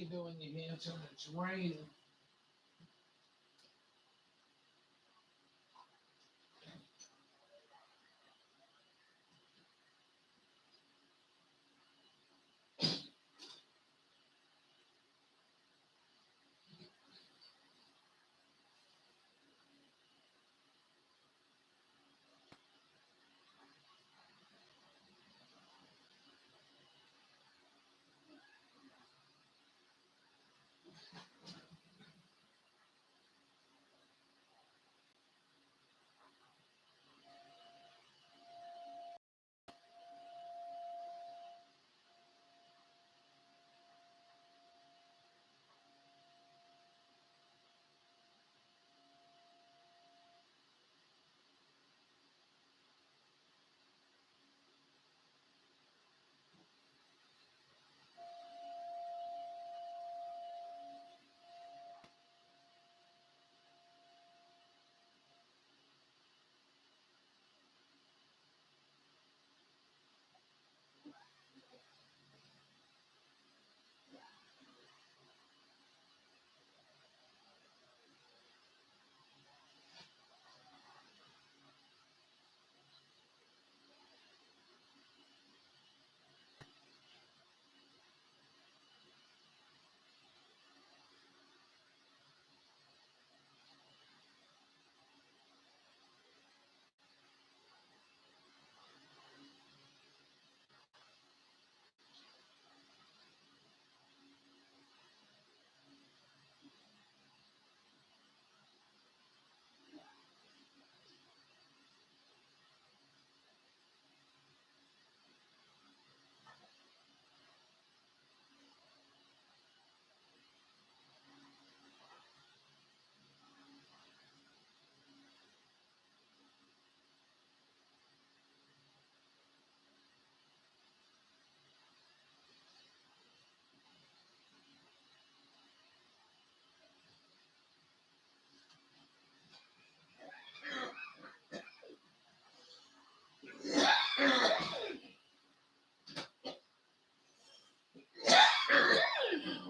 you do when your hands when it's raining.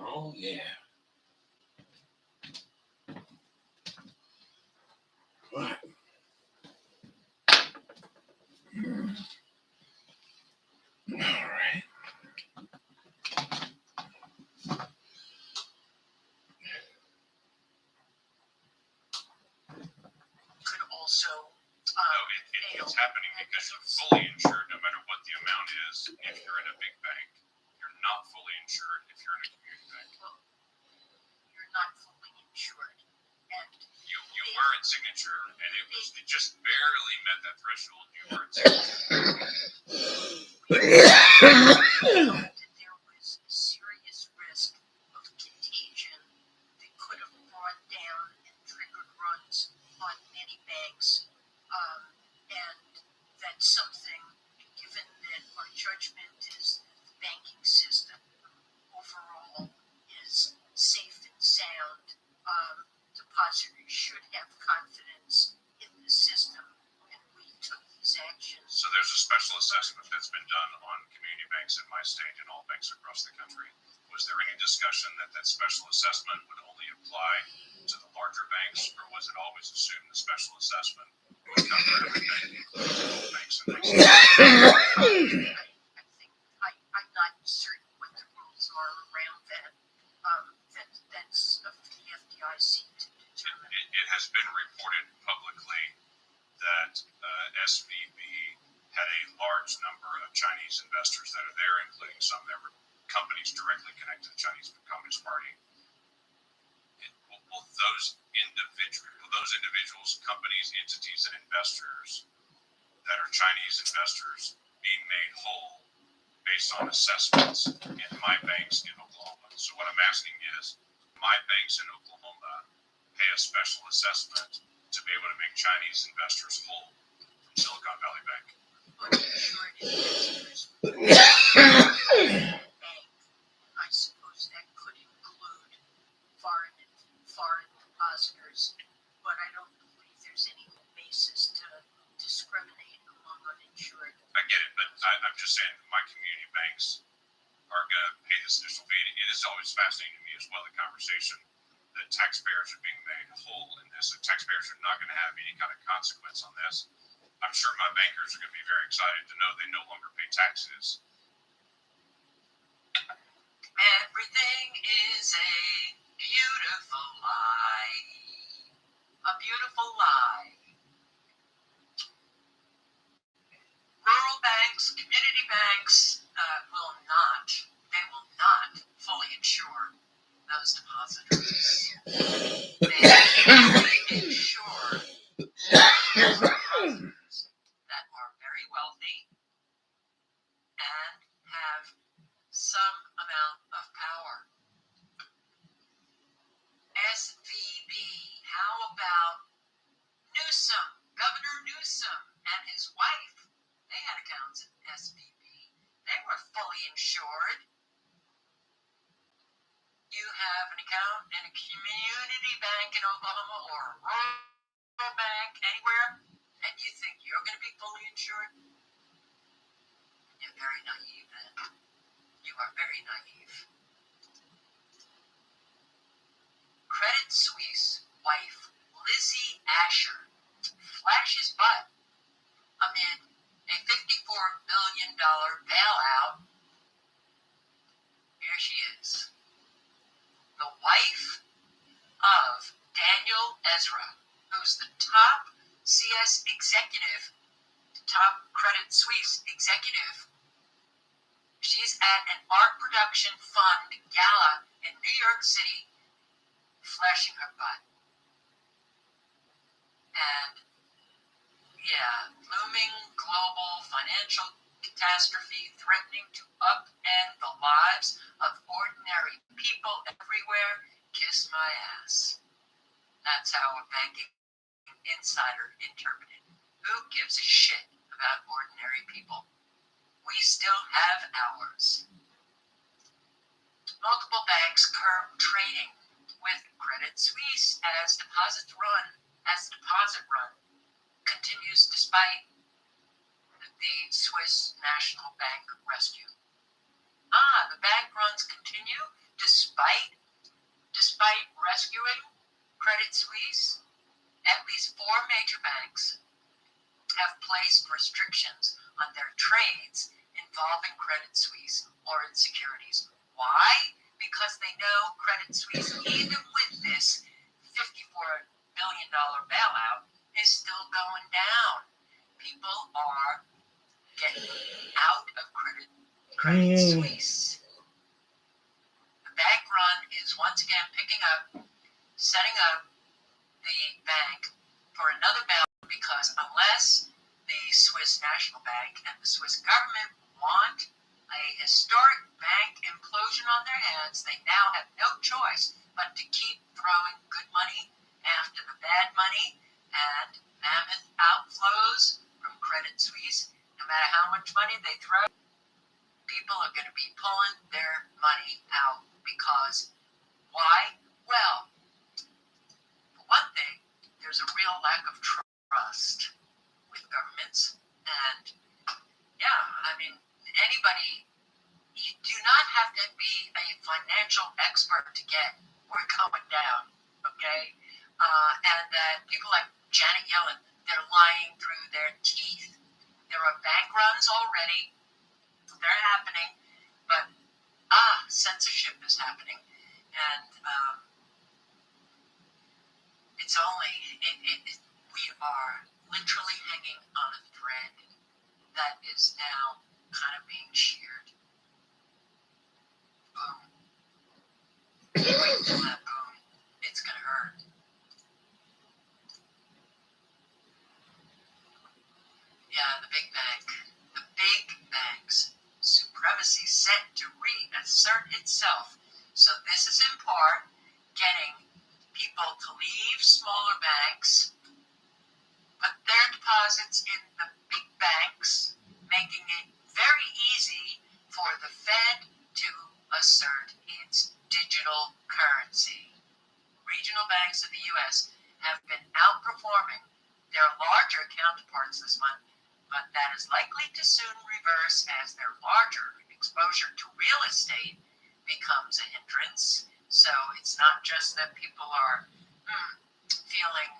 Oh yeah. What? All right. Could also it's happening because you're fully insured no matter what the amount is if you're in a big bank. You're not fully insured if you're in a community bank. Well, you're not fully insured. And you were in Signature, and it just barely met that threshold. You were in Signature. There was a serious risk of contagion that could have brought down and triggered runs on many banks. And that's something, given that our judgment is that the banking system overall is safe and sound, depositors should have confidence in the system, and we took these actions. So there's a special assessment that's been done on community banks in my state and all banks across the country. Was there any discussion that special assessment would only apply to the larger banks, or was it always assumed the special assessment would cover everything, including all banks in my state? I'm not certain what the rules are around that. That's up to the FDIC to determine. It has been reported publicly that SVB had a large number of Chinese investors that are there, including some that were companies directly connected to the Chinese Communist Party. Will those individuals, companies, entities, and investors that are Chinese investors be made whole based on assessments in my banks in Oklahoma? So what I'm asking is, my banks in Oklahoma pay a special assessment to be able to make Chinese investors whole from Silicon Valley Bank. Uninsured investors bank, I suppose that could include foreign depositors, but I don't believe there's any basis to discriminate among uninsured. I get it, but I'm just saying my community banks are going to pay this initial fee. It is always fascinating to me as well, the conversation that taxpayers are being made whole in this, and taxpayers are not going to have any kind of consequence on this. I'm sure my bankers are going to be very excited to know they no longer pay taxes. Everything is a beautiful lie. A beautiful lie. Rural banks, community banks they will not fully insure those depositors. They only insure depositors that are very wealthy and have some amount of power. SVB, how about Newsom, Governor Newsom and his wife? They had accounts at SVB. They were fully insured. You have an account in a community bank in Oklahoma or a rural bank anywhere, and you think you're going to be fully insured? You're very naive then. You are very naive. Credit Suisse wife Lizzie Asher flashes butt amid a $54 billion bailout. Here she is, the wife of Daniel Ezra, who's the top CS executive, top Credit Suisse executive. She's at an art production fund gala in New York City, flashing her butt. And yeah, looming global financial catastrophe threatening to upend the lives of ordinary people everywhere. Kiss my ass. That's how a banking insider interpreted. Who gives a shit about ordinary people? We still have ours. Multiple banks curb trading with Credit Suisse as deposit run continues despite the Swiss National Bank rescue. The bank runs continue despite rescuing Credit Suisse. At least 4 major banks have placed restrictions on their trades involving Credit Suisse or its securities. Why? Because they know Credit Suisse, even with this $54 billion bailout, is still going down. People are getting out of Credit Suisse. The bank run is once again setting up the bank for another bailout, because unless the Swiss National Bank and the Swiss government want a historic bank implosion on their hands, they now have no choice but to keep throwing good money after the bad money, and mammoth outflows from Credit Suisse. No matter how much money they throw, people are going to be pulling their money out. Because why? Well, for one thing, there's a real lack of trust with governments. And yeah, I mean, anybody, you do not have to be a financial expert to get we're going down, okay? And that people like Janet Yellen, they're lying through their teeth. There are bank runs already. They're happening. But, censorship is happening. And we are literally hanging on a thread that is now kind of being sheared. Boom. Wait till that boom. It's going to hurt. Yeah, the big banks. Supremacy set to reassert itself. So this is in part getting people to leave smaller banks, put their deposits in the big banks, making it very easy for the Fed to assert its digital currency. Regional banks of the U.S. have been outperforming their larger counterparts this month, but that is likely to soon reverse as their larger exposure to real estate becomes a hindrance. So it's not just that people are feeling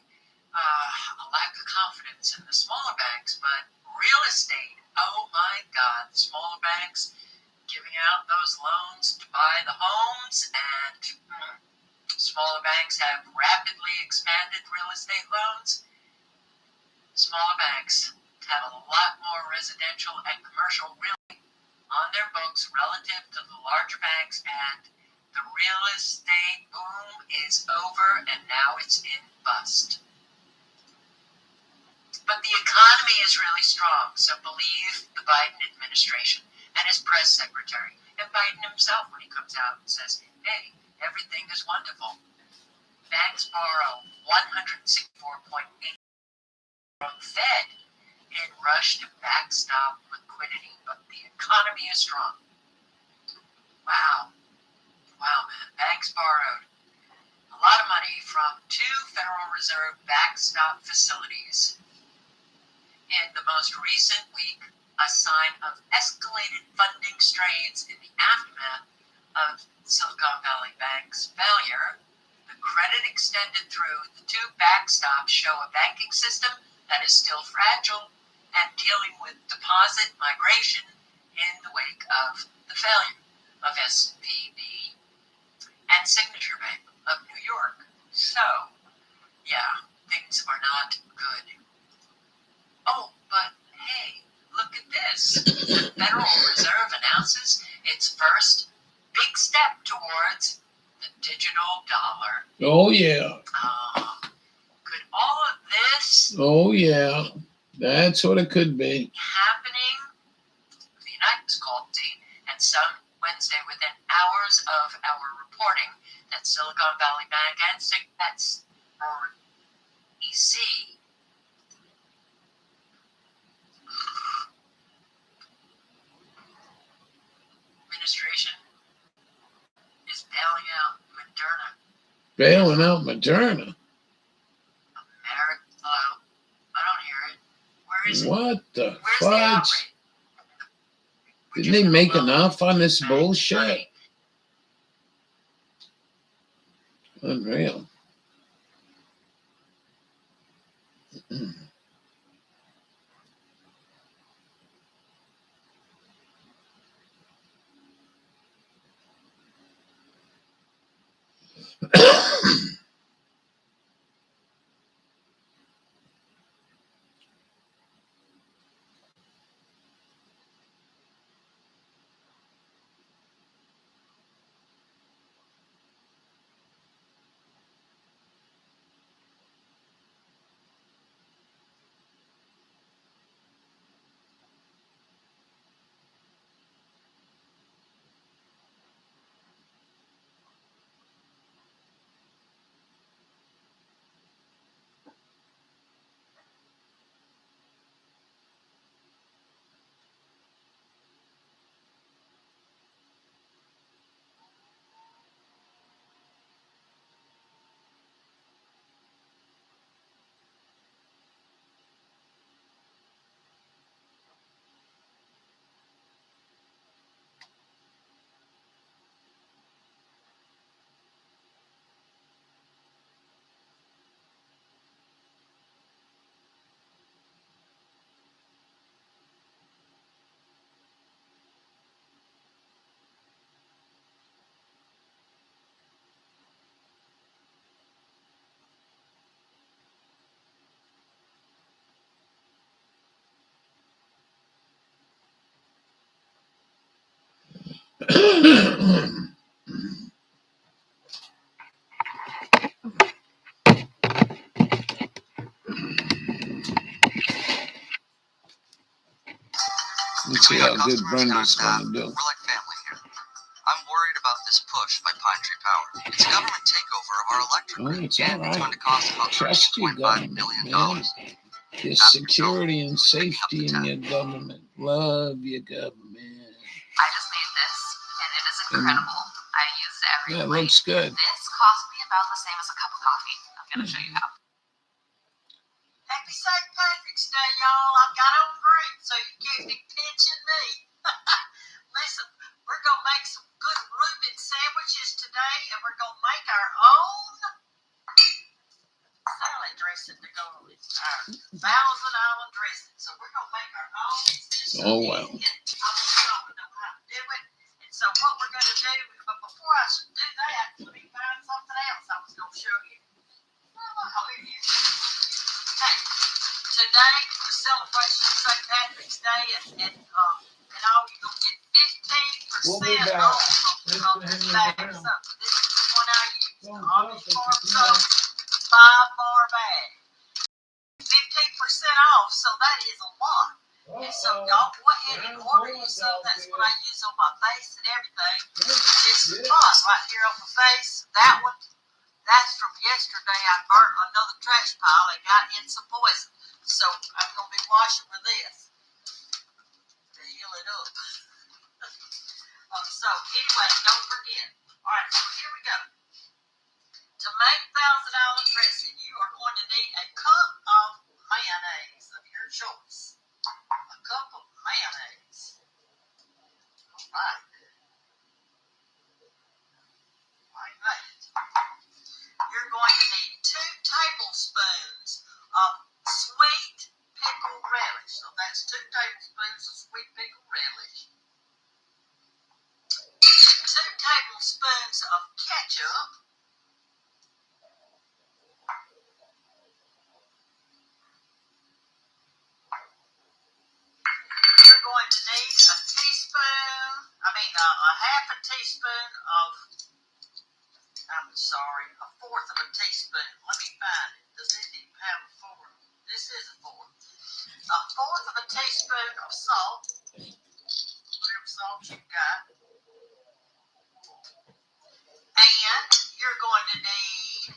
a lack of confidence in the smaller banks, but real estate. Oh my God, the smaller banks giving out those loans to buy the homes, and smaller banks have rapidly expanded real estate loans. Smaller banks have a lot more residential and commercial real estate on their books relative to the larger banks, and the real estate boom is over, and now it's in bust. But the economy is really strong, so believe the Biden administration and his press secretary, and Biden himself when he comes out and says, hey, everything is wonderful. Banks borrow 164.8 from Fed in rush to backstop liquidity, but the economy is strong. Wow, man. Banks borrowed a lot of money from 2 Federal Reserve backstop facilities in the most recent week, a sign of escalated funding strains in the aftermath of Silicon Valley Bank's failure. The credit extended through the 2 backstops show a banking system that is still fragile and dealing with deposit migration in the wake of the failure of SVB and Signature Bank of New York. So, yeah, things are not good. Oh, but hey, look at this. The Federal Reserve announces its first big step towards the digital dollar. Oh, yeah. Could all of this Oh, yeah. That's what it could be. happening? The United States called and some Wednesday within hours of our reporting that Silicon Valley Bank and EC administration is bailing out Moderna. Bailing out Moderna. Hello? I don't hear it. Where is it? What the Where's the fudge? outrage? Didn't they make enough on this bullshit? Unreal. Let's see how good Brenda's going to do. We're like family here. I'm worried about this push by Pine Tree Power. It's a government takeover of our electric Oh, grid, it's and all it's right. going to cost about Trust your $13.5 government, billion. man. Your security and safety in your government. Love your government. I just made this, and it is incredible. I use it every Yeah, it week. looks good. This cost me about the same as a cup of coffee. I'm going to show you how. Happy St. Patrick's Day, y'all. I've got on green, so you can't be pinching me. Listen, Oh, wow. I want y'all to know how to do it. And so what we're going to do, but before I should do that, let me find something else I was going to show you. Oh, here it is. Hey, today is celebration of St. Patrick's Day, and all you're going to get 15% We'll be back. off Thanks of for this hanging bag around. of soap. This is the one I use. The Don't Honest talk, Farm but you know. Soap 5-bar bag. 15% off, so that is a lot. And so y'all go ahead and order you some. That's what I use on my face and everything. This spot right here on my face, that one, that's from yesterday. I burnt another trash pile and got in some poison. So I'm going to be washing with this to heal it up. So anyway, don't forget. All right, so here we go. To make $1,000 dressing, you are going to need a cup of mayonnaise of your choice. A cup of mayonnaise. All right. Like that. You're going to need 2 tablespoons of sweet pickled relish. So that's 2 tablespoons of sweet pickled relish. 2 tablespoons of ketchup. You're going to need a half a teaspoon of, I'm sorry, a fourth of a teaspoon. Let me find it. Does it even have a fourth? This is a fourth. A fourth of a teaspoon of salt, whatever salt you've got. And you're going to need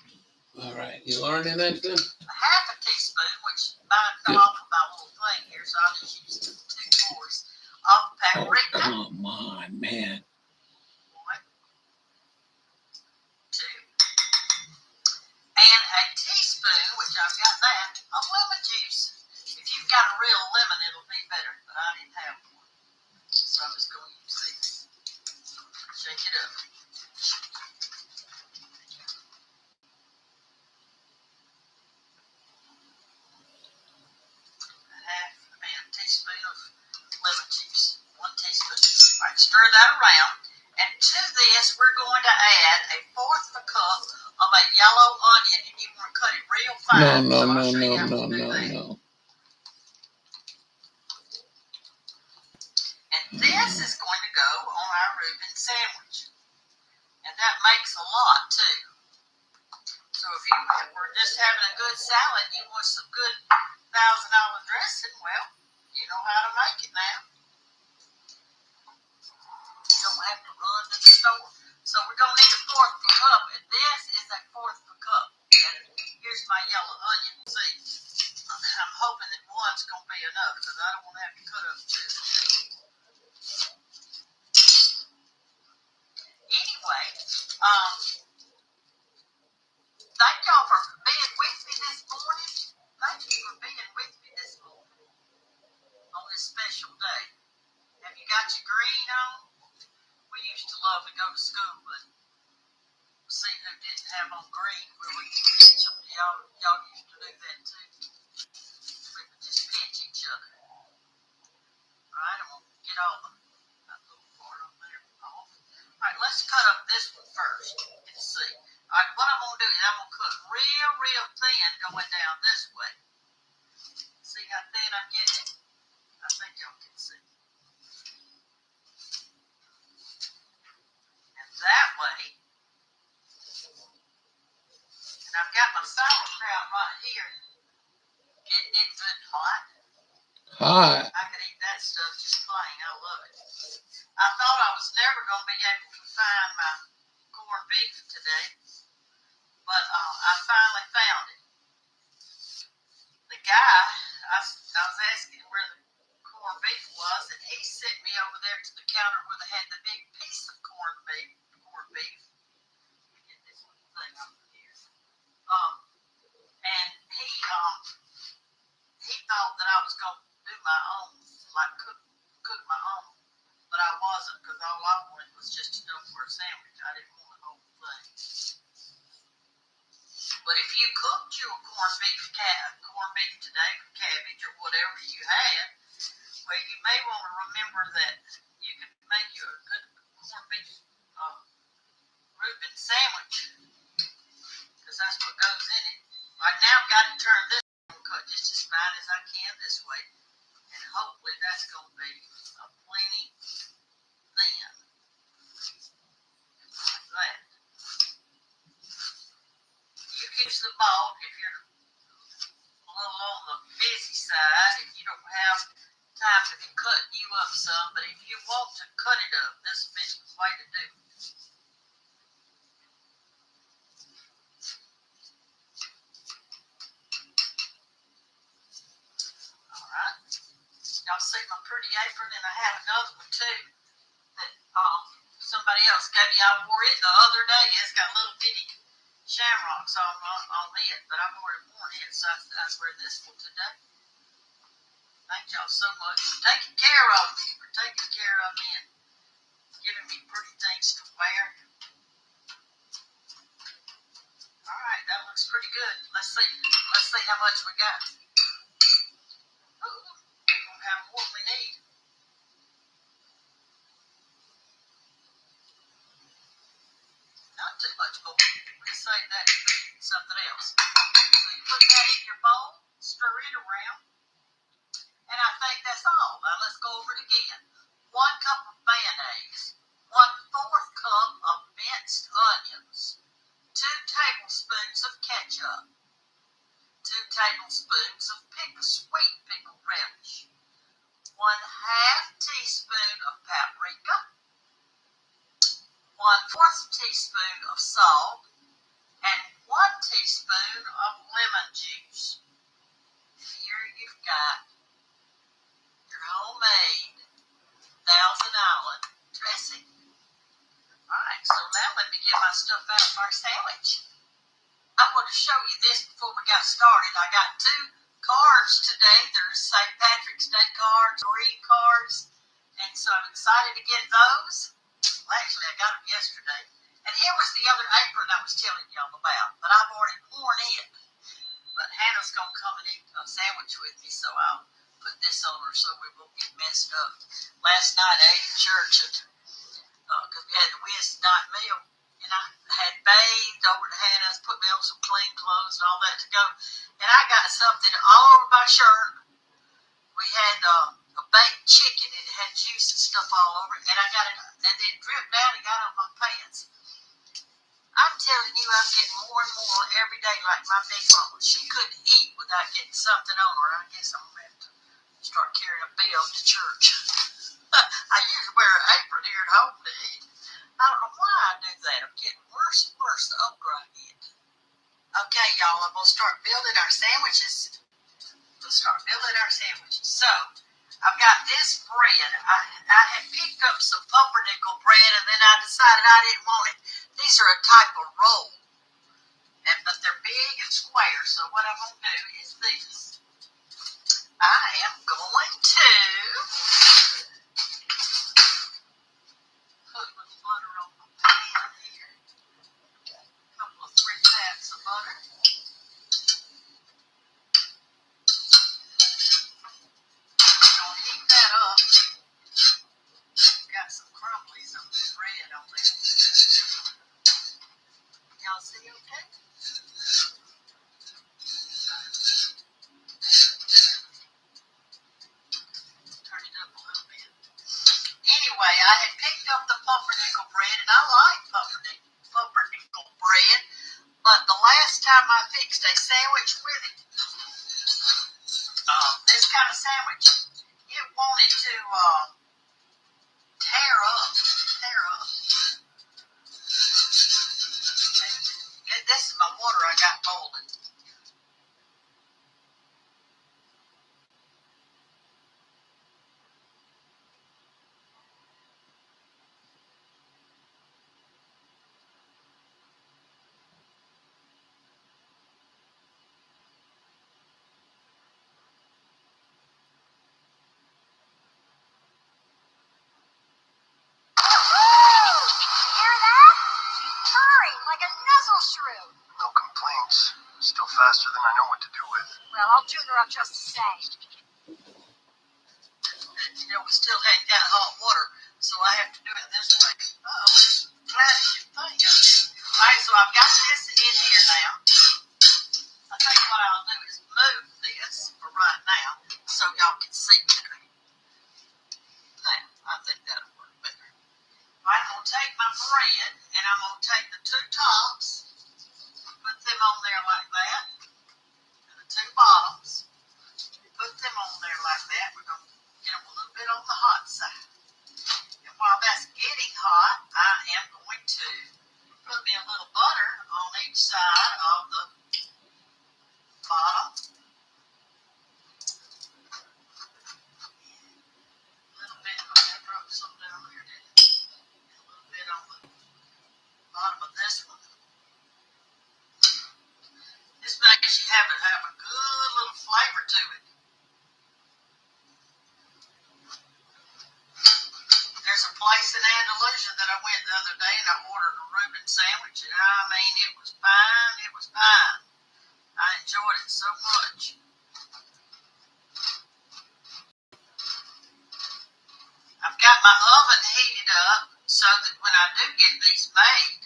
All right, you learning anything? a half a teaspoon, which mine fell off of my little thing here, so I'll just use 2/4 of Oh, paprika. come on, man. 1, 2, and a teaspoon, which I've got that, of lemon juice. If you've got a real lemon, it'll be better, but I didn't have one. So I'm just going to use this. Shake it up. A teaspoon of lemon juice. 1 teaspoon. All right, stir that around. And to this, we're going to add a fourth of a cup of a yellow onion, and you want to cut it real fine. No. And this is going to go on our Reuben sandwich. And that makes a lot, too. So if we're just having a good salad and you want some good $1,000 dressing, well, you know how to make it now. You don't have to run to the store. So we're going to need a fourth of a cup, and this is a fourth of a cup. And here's my yellow onion. See, I'm hoping that one's going to be enough because I don't want to have to cut up 2. Anyway, thank y'all for being with me this morning. Thank you for being with me this morning on this special day. Have you got your green on? We used to love to go to school and see who didn't have on green where we could pitch them. Y'all used to do that too. We would just pitch each other. All right, I'm going to get all that little part on there off. All right, let's cut up this one first. Let's see. All right, what I'm going to do is I'm going to cut real thin going down this way. See how thin I'm getting it? I think y'all can see. And that way, and I've got my sauerkraut right here, getting it good and hot. Hot. I could eat that stuff just plain. I love it. I thought I was never going to be able to find my corned beef today, but I finally found it. The guy, I was asking where the corned beef was, and he sent me over there to the counter where they had the big piece of corned beef. Let me get this little thing over here. And he thought that I was going to do my own, like cook my own, but I wasn't, because all I wanted was just enough for a sandwich. I didn't want the whole thing. But if you cooked your corned beef today with cabbage or whatever you had, Well, you may want to remember that you can make you a good corned beef Reuben sandwich, because that's what goes in it. Right now, I've got to turn this cut just as fine as I can this way, and hopefully that's going to be plenty thin, like that. You can use the ball if you're a little on the busy side, if you don't have time to be cutting you up some, but if you want to cut it up, this will be the way to do it. Alright, y'all see my pretty apron, and I had another one too that somebody else gave me. I wore it the other day. It's got little bitty shamrocks on it, but I've already worn it, so I wear this one today. Thank y'all so much for taking care of me, and giving me pretty things to wear. Alright, that looks pretty good. Let's see how much we got. Ooh, we're gonna have more than we need. Not too much more. We'll save that for something else. So you put that in your bowl, stir it around, and I think that's all. Now let's go over it again. 1 cup of mayonnaise, 1/4 cup of minced onions, 2 tablespoons of ketchup, 2 tablespoons of sweet pickled relish, 1/2 teaspoon of paprika, 1/4 teaspoon of salt, and 1 teaspoon of lemon juice. Here you've got your homemade Thousand Island dressing. Alright, so now let me get my stuff out for our sandwich. I'm going to show you this before we got started. I got 2 cards today. There's St. Patrick's Day cards, green cards, and so I'm excited to get those. Well, actually, I got them yesterday. And here was the other apron I was telling y'all about, but I've already worn it. But Hannah's going to come and eat a sandwich with me, so I'll put this on her so we won't get messed up. Last night I ate at church because we had the Wednesday night meal, and I had bathed over to Hannah's, put me on some clean clothes and all that to go, and I got something all over my shirt. We had a baked chicken, and it had juice and stuff all over it, and I got it, and then it dripped down and got on my pants. I'm telling you, I'm getting more and more every day like my big mama. She couldn't eat without getting something on her. I guess I'm going to have to start carrying a bill to church. I usually wear an apron here at home to eat. I don't know why I do that. I'm getting worse and worse the older I get. Okay, y'all, I'm going to start building our sandwiches. So, I've got this bread. I had picked up some pumpernickel bread, and then I decided I didn't want it. These are a type of roll, but they're big and square. So what I'm going to do is this. I am going to put a little butter on my pan here. A couple of 3 pats of butter. Heat that up. Got some crumblies on this bread on there. Y'all see okay? Turn it up a little bit. Anyway, I had picked up the pumpernickel bread, and I like pumpernickel bread, but the last time I fixed a sandwich with it, this kind of sandwich, it wanted to tear up. And this is my water I got boiling. Like a nuzzle shrew. No complaints. Still faster than I know what to do with. Well, I'll tune her up just the same. we still hadn't got hot water, so I have to do it this way. It's flashing thing up there. All right, so I've got this in here now. I think what I'll do is move this for right now so y'all can see better. Now, I think that'll work better. All right, I'm going to take my bread and I'm going to take the two tops, put them on there like that, and the two bottoms, put them on there like that. We're going to get them a little bit on the hot side. And while that's getting hot, I am going to put me a little butter on each side of the bottom. A little bit, I dropped some down there, didn't I? A little bit on the bottom of this one. This makes you have a good little flavor to it. There's a place in Andalusia that I went the other day and I ordered a Reuben sandwich, and I mean, it was fine. It was fine. I enjoyed it so much. I've got my oven heated up so that when I do get these made,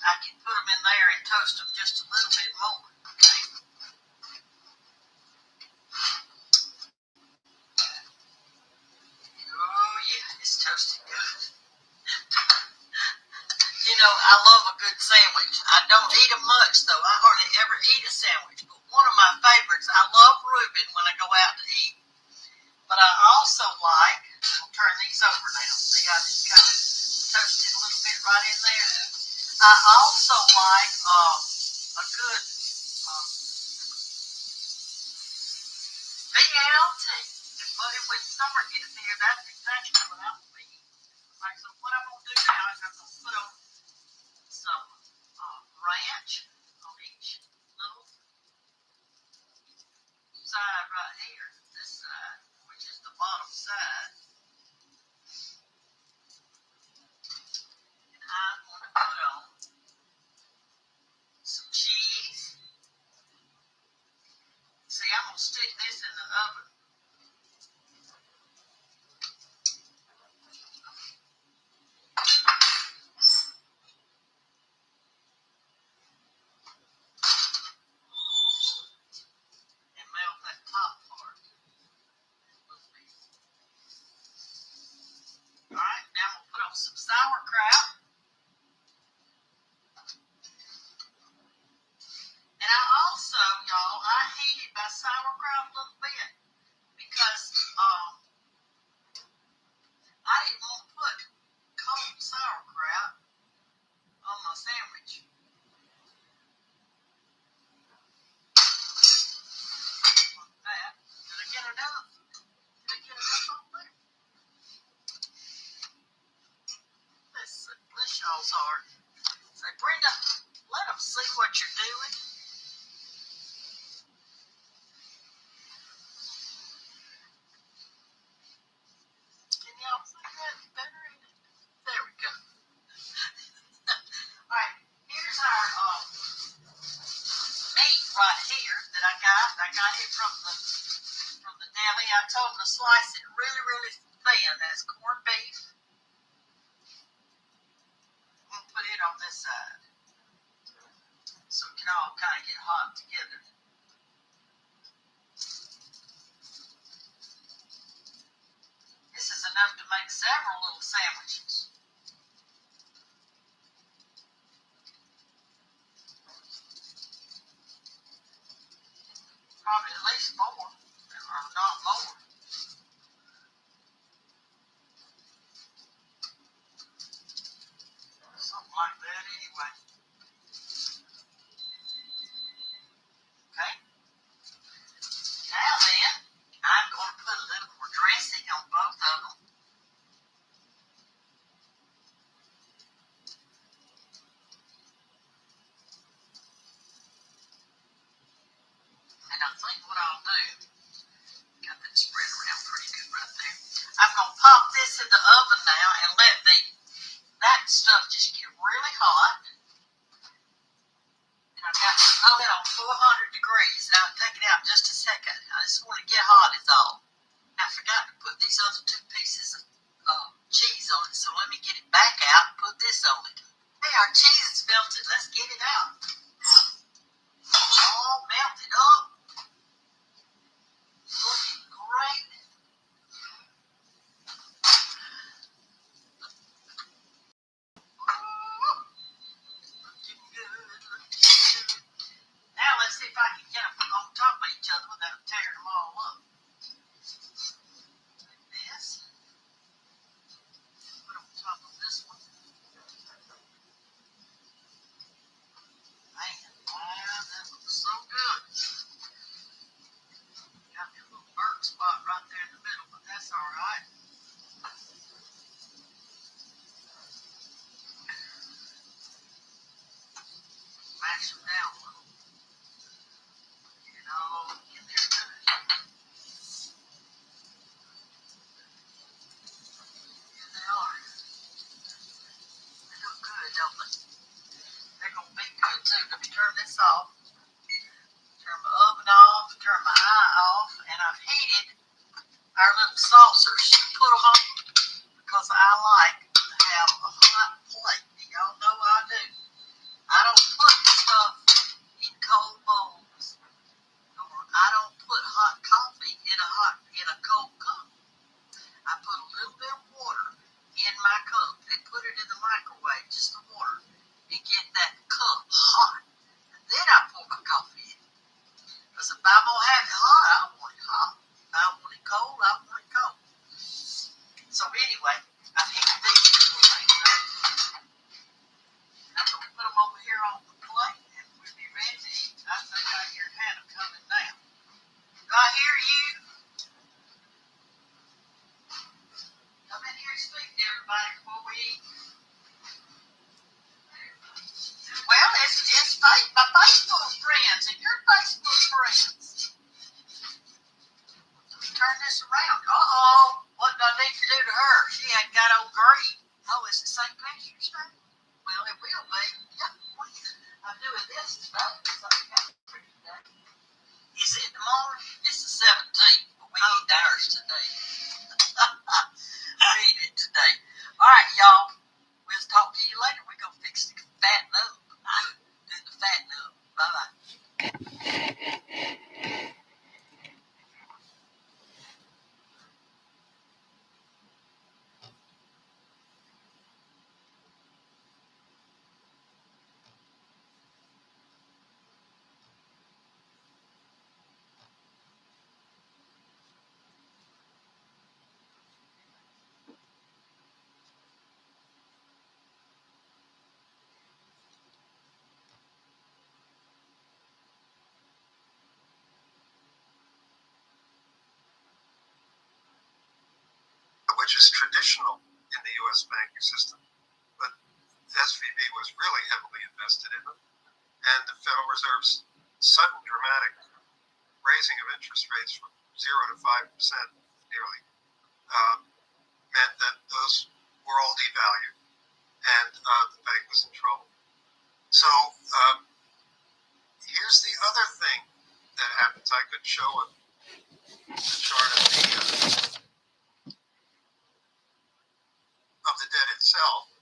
I can put them in there and toast them just a little bit more. Okay. Oh yeah, it's toasted good. You know, I love a good sandwich. I don't eat them much though. I hardly ever eat a sandwich. But one of my favorites, I love Reuben when I go out to eat. But I also like, I'll turn these over now. See, I just kind of toasted a little bit right in there. I also like a good BLT. But when summer gets here, that's exactly what I will be eating. Right, so what I'm going to do now is I'm going to put on some ranch on each little side right here. This side, which is the bottom side. And I'm going to put on some cheese. See, I'm going to stick this in the oven. And melt that top part a little bit. Alright, now I'm going to put on some sauerkraut. And I also, y'all, I heated my sauerkraut a little bit because I didn't want to put cold sauerkraut on my sandwich. Like that. Did I get enough? Did I get enough on there? Bless y'all's heart. Say, Brenda, let them see what you're doing. Can y'all see that better? There we go. Alright, here's our meat right here that I got. I got it from the deli. I told them to slice it really, really thin. That's corned beef. I'm going to put it on this side so it can all kind of get hot together. This is enough to make several little sandwiches. Probably at least 4, or not more. Something like that anyway. Okay. Now then, I'm going to put a little more dressing on both of them. And I think what I'll do, got that spread around pretty good right there. I'm going to pop this in the oven now and let that stuff just get really hot. And I've got to put it on 400 degrees. And I'll take it out in just a second. I just want to get hot is all. I forgot to put these other 2 pieces of cheese on it, so let me get it back out and put this on it. Hey, our cheese is melted. Let's get it out. All melted up. Looking great. Looking good. Now let's see if I can get them on top of each other without tearing them all up. Like this. Put on top of this one. Man, wow, that looks so good. Got me a little burnt spot right there in the middle, but that's all right. Mash them down a little. Get it all in there good. Here they are. They look good, don't they? They're going to be good too. Let me turn this off. Turn my oven off. Turn my eye off. And I've heated our little saucers. Put them on because I like to have a hot plate. Y'all know I do. I don't put stuff in cold bowls, or I don't put hot coffee in a cold cup. I put a little bit of water in my cup and put it in the microwave, just the water, and get that cup hot. And then I pour my coffee in. Because if I'm gonna have it hot, I want it hot. If I want it cold, I want it cold. So anyway, I've heated these little things up. I'm going to put them over here on the plate, and we'll be ready to eat. I think I hear Hannah coming now. Do I hear you? Come in here and speak to everybody before we eat. Well, it's my Facebook friends and your Facebook friends. Let me turn this around. Uh-oh. What do I need to do to her? She ain't got on green. Oh, is it St. Patrick's Day? Well, it will be. Yeah. I'm doing this today. St. Patrick's Day. Is it tomorrow? It's the 17th. But we eat ours today. We eat it today. All right, y'all. We'll talk to you later. We're going to fix the fatten up. Do the fatten up. Bye-bye. Which is traditional in the U.S. banking system, but SVB was really heavily invested in it, and the Federal Reserve's sudden dramatic raising of interest rates from 0 to 5% nearly meant that those were all devalued, and the bank was in trouble. So here's the other thing that happens. I could show a chart of the debt itself.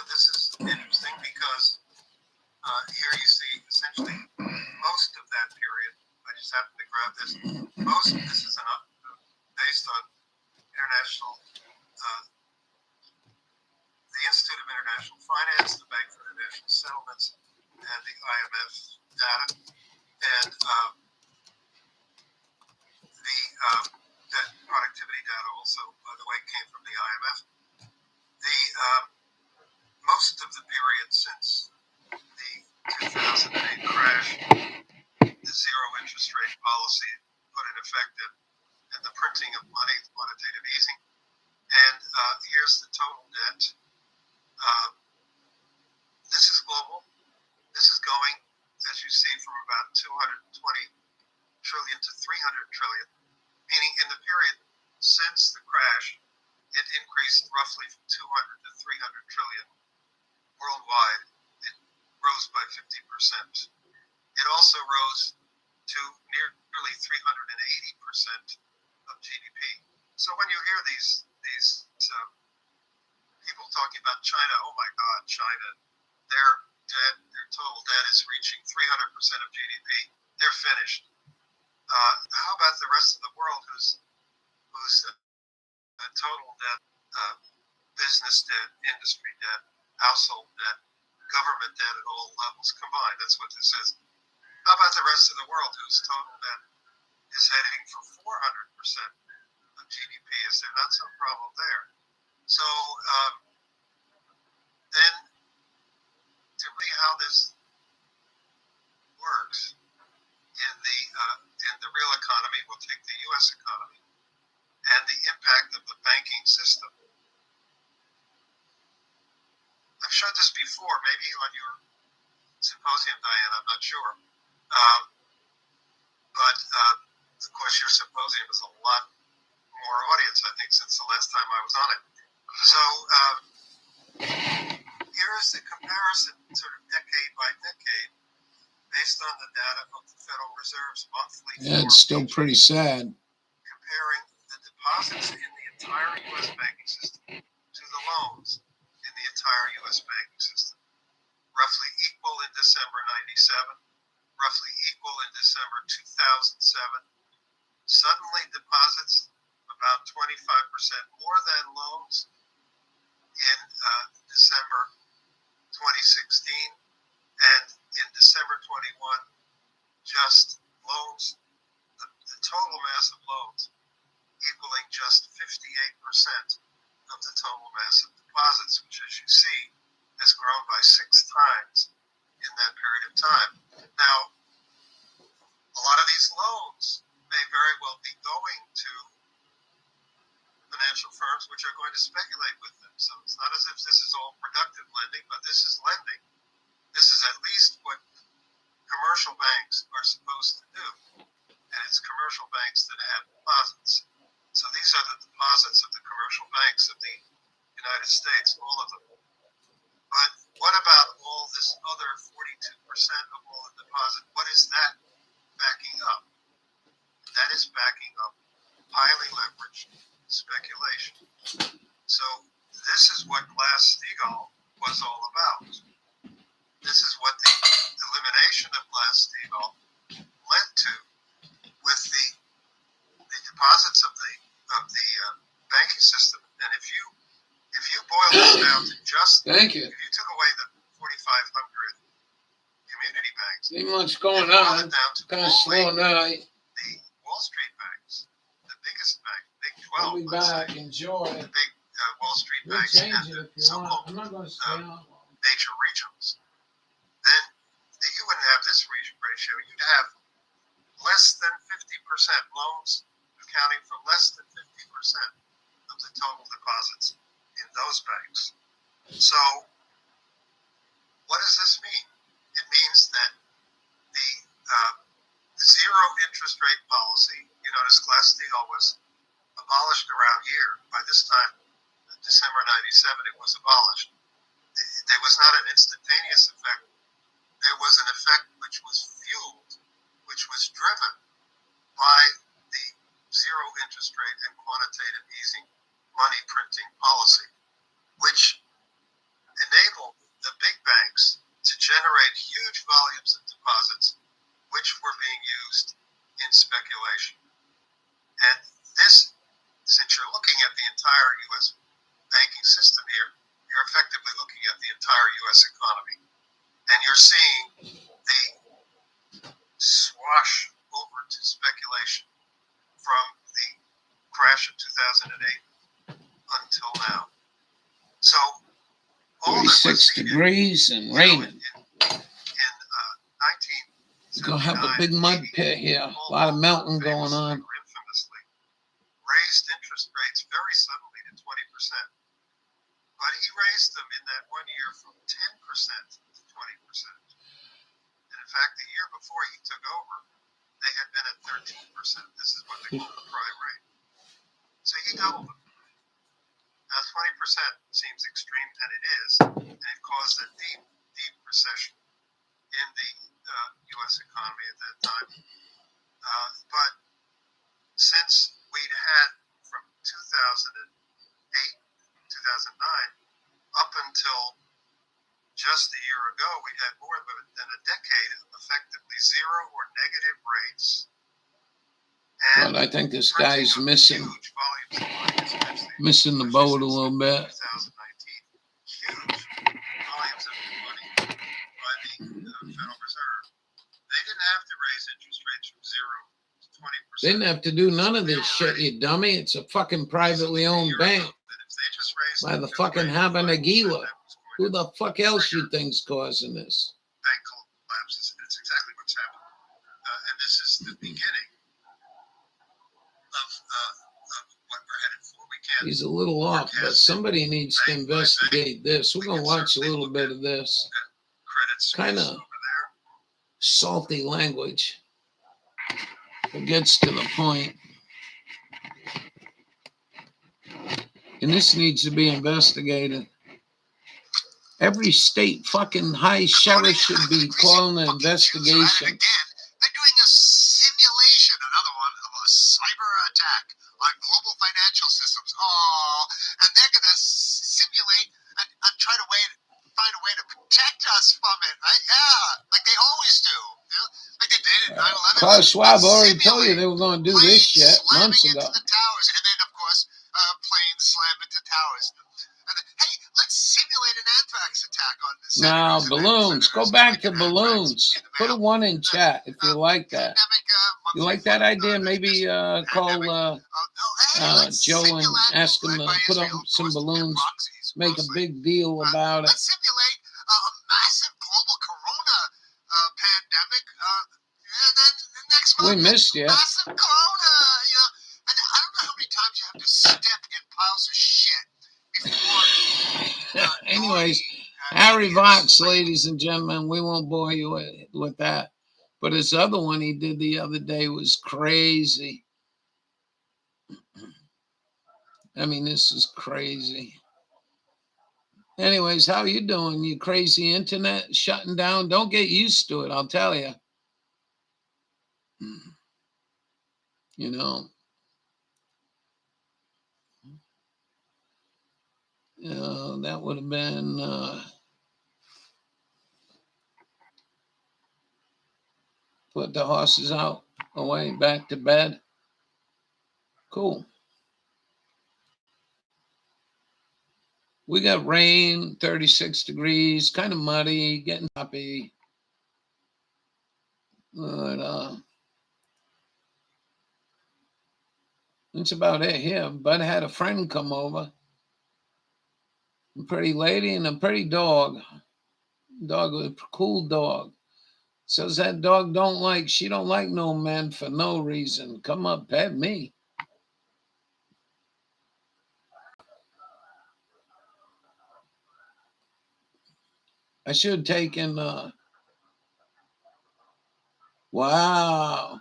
This is interesting because here you see essentially most of that period. I just happened to grab this. This is based on international, the Institute of International Finance, the Bank for International Settlements, and the IMF data. And the debt productivity data also, by the way, came from the IMF. The most of the period since the 2008 crash, the zero interest rate policy put in effect, and the printing of money, quantitative easing. And here's the total debt. This is global. This is going, as you see, from about 220 trillion to 300 trillion, meaning in the period since the crash, it increased roughly from 200 to 300 trillion worldwide. It rose by 50%. It also rose to nearly 300 China, oh my God, China, their debt, their total debt is reaching 300% of GDP. They're finished. How about the rest of the world whose total debt, business debt, industry debt, household debt, government debt at all levels combined? That's what this is. How about the rest of the world whose total debt is heading for 400% of GDP? Is there not some problem there? So then, to me, how this works in the real economy, we'll take the U.S. economy and the impact of the banking system. I've showed this before, maybe on your symposium, Diane, I'm not sure. But of course, your symposium is a lot more audience, I think, since the last time I was on it. So here's the comparison, sort of decade by decade, based on the data of the Federal Reserve's monthly. Yeah, it's still pretty sad. Comparing the deposits in the entire U.S. banking system to the loans in the entire U.S. banking system. Roughly equal in December 97, roughly equal in December 2007. Suddenly deposits about 25% more than loans in December 2016, and in December 21, just loans, the total mass of loans equaling just 58% of the total mass of deposits, which, as you see, has grown by 6 times in that period of time. Now, a lot of these loans may very well be going to financial firms which are going to speculate with them. So it's not as if this is all productive lending, but this is lending. This is at least what commercial banks are supposed to do. And it's commercial banks that have deposits. So these are the deposits of the commercial banks of the United States, all of them. But what about all this other 42% of all the deposit? What is that backing up? That is backing up highly leveraged speculation. So this is what Glass-Steagall was all about. This is what the elimination of Glass-Steagall led to, with the deposits of the banking system. And if you boil this down to just, Thank you. if you took away the 4,500 community banks, Ain't much going boil on. it down to Kind of only slow night. the Wall Street banks, the biggest bank, Big 12, We'll be let's back. say, Enjoy. the big Wall Street We'll banks change and it the if you want. so-called I'm not going to stay on long. major regionals, then you wouldn't have this ratio. You'd have less than 50% loans accounting for less than 50% of the total deposits in those banks. So what does this mean? It means that the zero interest rate policy, you notice Glass-Steagall was abolished around here. By this time, December 97, it was abolished. There was not an instantaneous effect. There was an effect which was fueled, which was driven by the zero interest rate and quantitative easing money printing policy, which enabled the big banks to generate huge volumes of deposits, which were being used in speculation. And this, since you're looking at the entire U.S. banking system here, you're effectively looking at the entire U.S. economy. And you're seeing the swash over to speculation from the crash of 2008 until now. So all that was 36 needed, degrees and raining. in 1979, We're going to have a big mud pit here. A lot of melting going on. infamously raised interest rates very suddenly to 20%. But he raised them in that 1 year from 10% to 20%. And in fact, the year before he took over, they had been at 13%. This is what they call the prime rate. So he doubled them. Now, 20% seems extreme, and it is, and it caused a deep, deep recession in the U.S. economy at that time. But since we'd had from 2008, 2009, up until just a year ago, we had more than a decade of effectively zero or negative rates. But I think this guy's missing the boat a little bit. 2019, huge volumes of money by the Federal Reserve. They didn't have to raise interest rates from 0 to 20%. They didn't have to do none of this shit, you dummy. It's a fucking privately owned bank by the fucking Habanagila. Who the fuck else you think's causing this? Bank collapses. That's exactly what's happening. And this is the beginning of what we're headed for. We can't. He's a little off, but somebody needs to investigate this. We're gonna watch a little bit of this. Kind of salty language. It gets to the point. And this needs to be investigated. Every state fucking high sheriff should be calling an investigation. Again, they're doing a simulation, another one, of a cyber attack on global financial systems. Oh, and they're going to simulate and try to find a way to protect us from it, right? Yeah, like they always do. You know? Like they did in 9/11. Klaus Schwab already told you they were going to do this shit months ago. Into the towers, and then, of course, planes slam into towers. And then, hey, let's simulate an anthrax attack on this. Now, balloons. Go back to balloons. Put a 1 in chat if you like that. You like that idea? Maybe call Joe and ask him to put up some balloons. Make a big deal about it. Let's simulate a massive global corona pandemic. And then next month, We missed you. massive corona. You know, and I don't know how many times you have to step in piles of shit before. Anyways, Harry Vox, ladies and gentlemen, we won't bore you with that. But his other one he did the other day was crazy. I mean, this is crazy. Anyways, how you doing? You crazy internet shutting down? Don't get used to it, I'll tell you. You know. That would have been put the horses out, away, back to bed. Cool. We got rain, 36 degrees, kind of muddy, getting happy. But that's about it here. Bud had a friend come over. A pretty lady and a pretty dog. Dog was a cool dog. Says that dog she don't like no men for no reason. Come up, pet me. I should have taken, wow.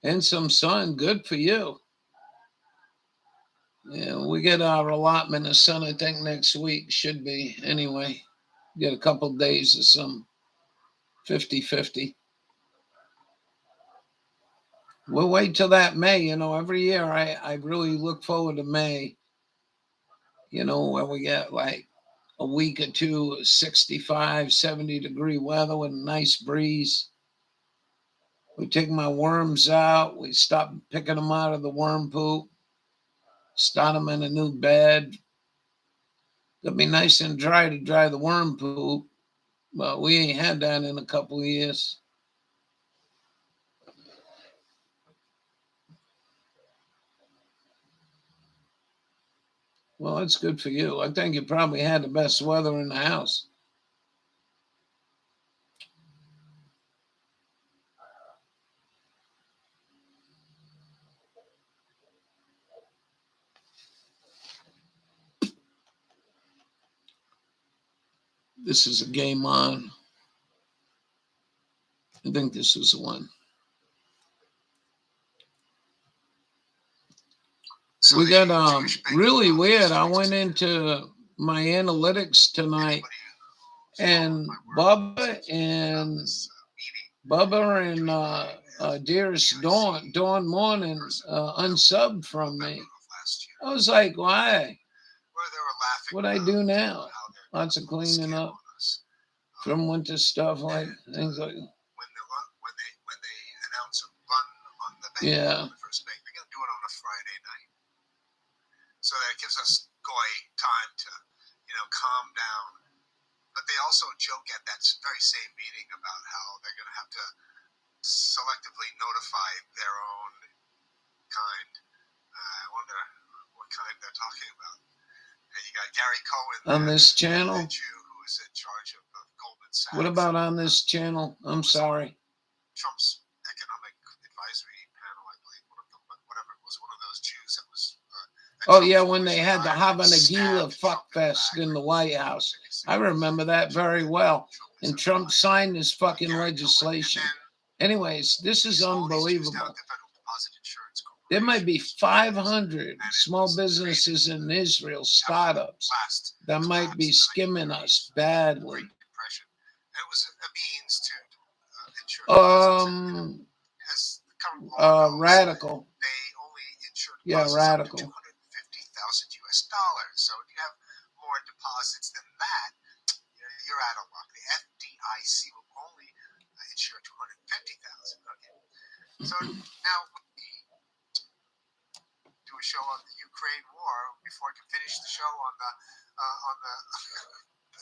And some sun, good for you. Yeah, we get our allotment of sun, I think, next week. Should be, anyway. Get a couple days of some 50-50. We'll wait till that May. You know, every year I really look forward to May. You know, when we get like a week or two of 65, 70 degree weather with a nice breeze. We take my worms out. We stop picking them out of the worm poop. Start them in a new bed. It'll be nice and dry to dry the worm poop, but we ain't had that in a couple of years. Well, that's good for you. I think you probably had the best weather in the house. This is a game on. I think this is the one. So we got really weird. I went into my analytics tonight, and Bubba and Dearest Dawn Morning unsubbed from me. I was like, why? where they were laughing. What I do now, how they're lots of cleaning scam up on us. from winter stuff like And, things like, when they announce a run on the bank, yeah. on the first bank, they're going to do it on a Friday night. So that gives us goy time to, calm down. But they also joke at that very same meeting about how they're going to have to selectively notify their own kind. I wonder what kind they're talking about. And you got Gary Cohen On this channel? the Jew who is in charge of Goldman Sachs. What about on this channel? I'm sorry. Trump's economic advisory panel, I believe, whatever it was, one of those Jews that was. Oh yeah, when they had the Hava Nagila fuck fest in the White House. I remember that very well. And Trump signed this fucking legislation. Anyways, this is unbelievable. There might be 500 small businesses in Israel, startups, that might be skimming us badly. It was a means to ensure Radical. they only insured Yeah, Radical. $250,000 US. So if you have more deposits than that, you're out of luck. The FDIC will only insure $250,000. Okay. So now we do a show on the Ukraine war before I can finish the show on the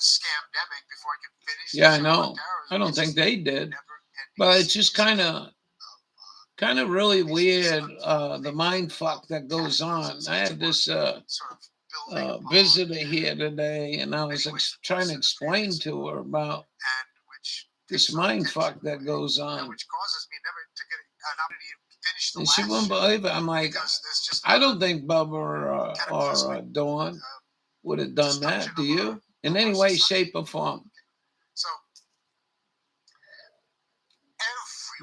scamdemic. Before I can finish. Yeah, I know. I don't think they did, but it's just kind of really weird. The mind fuck that goes on. I had this visitor here today, and I was trying to explain to her about this mind fuck that goes on. Which causes me never to get an opportunity to finish the And she wouldn't believe it. I'm like, I don't think Bubba or Dawn would have done that. Do you? In any way, shape, or form. So,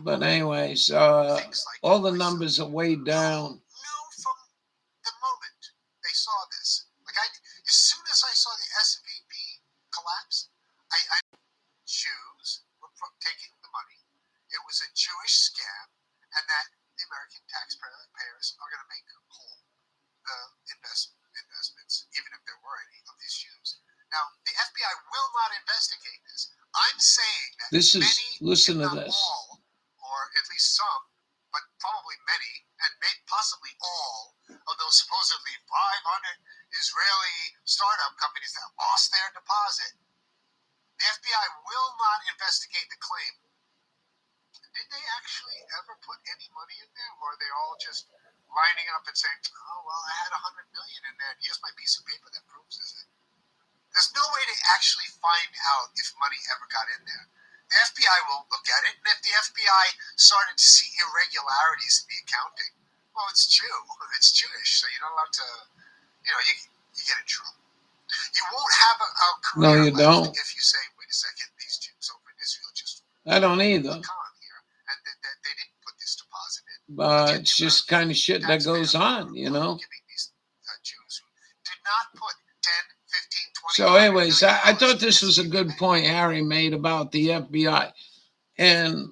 but anyways, all the numbers are way down. Knew from the moment they saw this. As soon as I saw the SVB collapse, I Jews were taking the money. It was a Jewish scam, and that the American taxpayers are going to make whole the investments, even if there were any of these Jews. Now, the FBI will not investigate this. I'm saying that listen to this. All, or at least some, but probably many, and possibly all of those supposedly 500 Israeli startup companies that lost their deposit. The FBI will not investigate the claim. Did they actually ever put any money in there, or are they all just lining up and saying, "Oh well, I had $100 million in there, and here's my piece of paper that proves this"? There's no way to actually find out if money ever got in there. The FBI will look at it, and if the FBI started to see irregularities in the accounting, well, it's Jewish, so you're not allowed to, you get in trouble. You won't have a career no, you don't. If you say, wait a second, these Jews over in Israel just... I don't either. Here, and they didn't put this deposit in. But it's just kind of shit that goes on, Giving these Jews who did not put 10, 15, 20... So anyways, I thought this was a good point Harry made about the FBI. And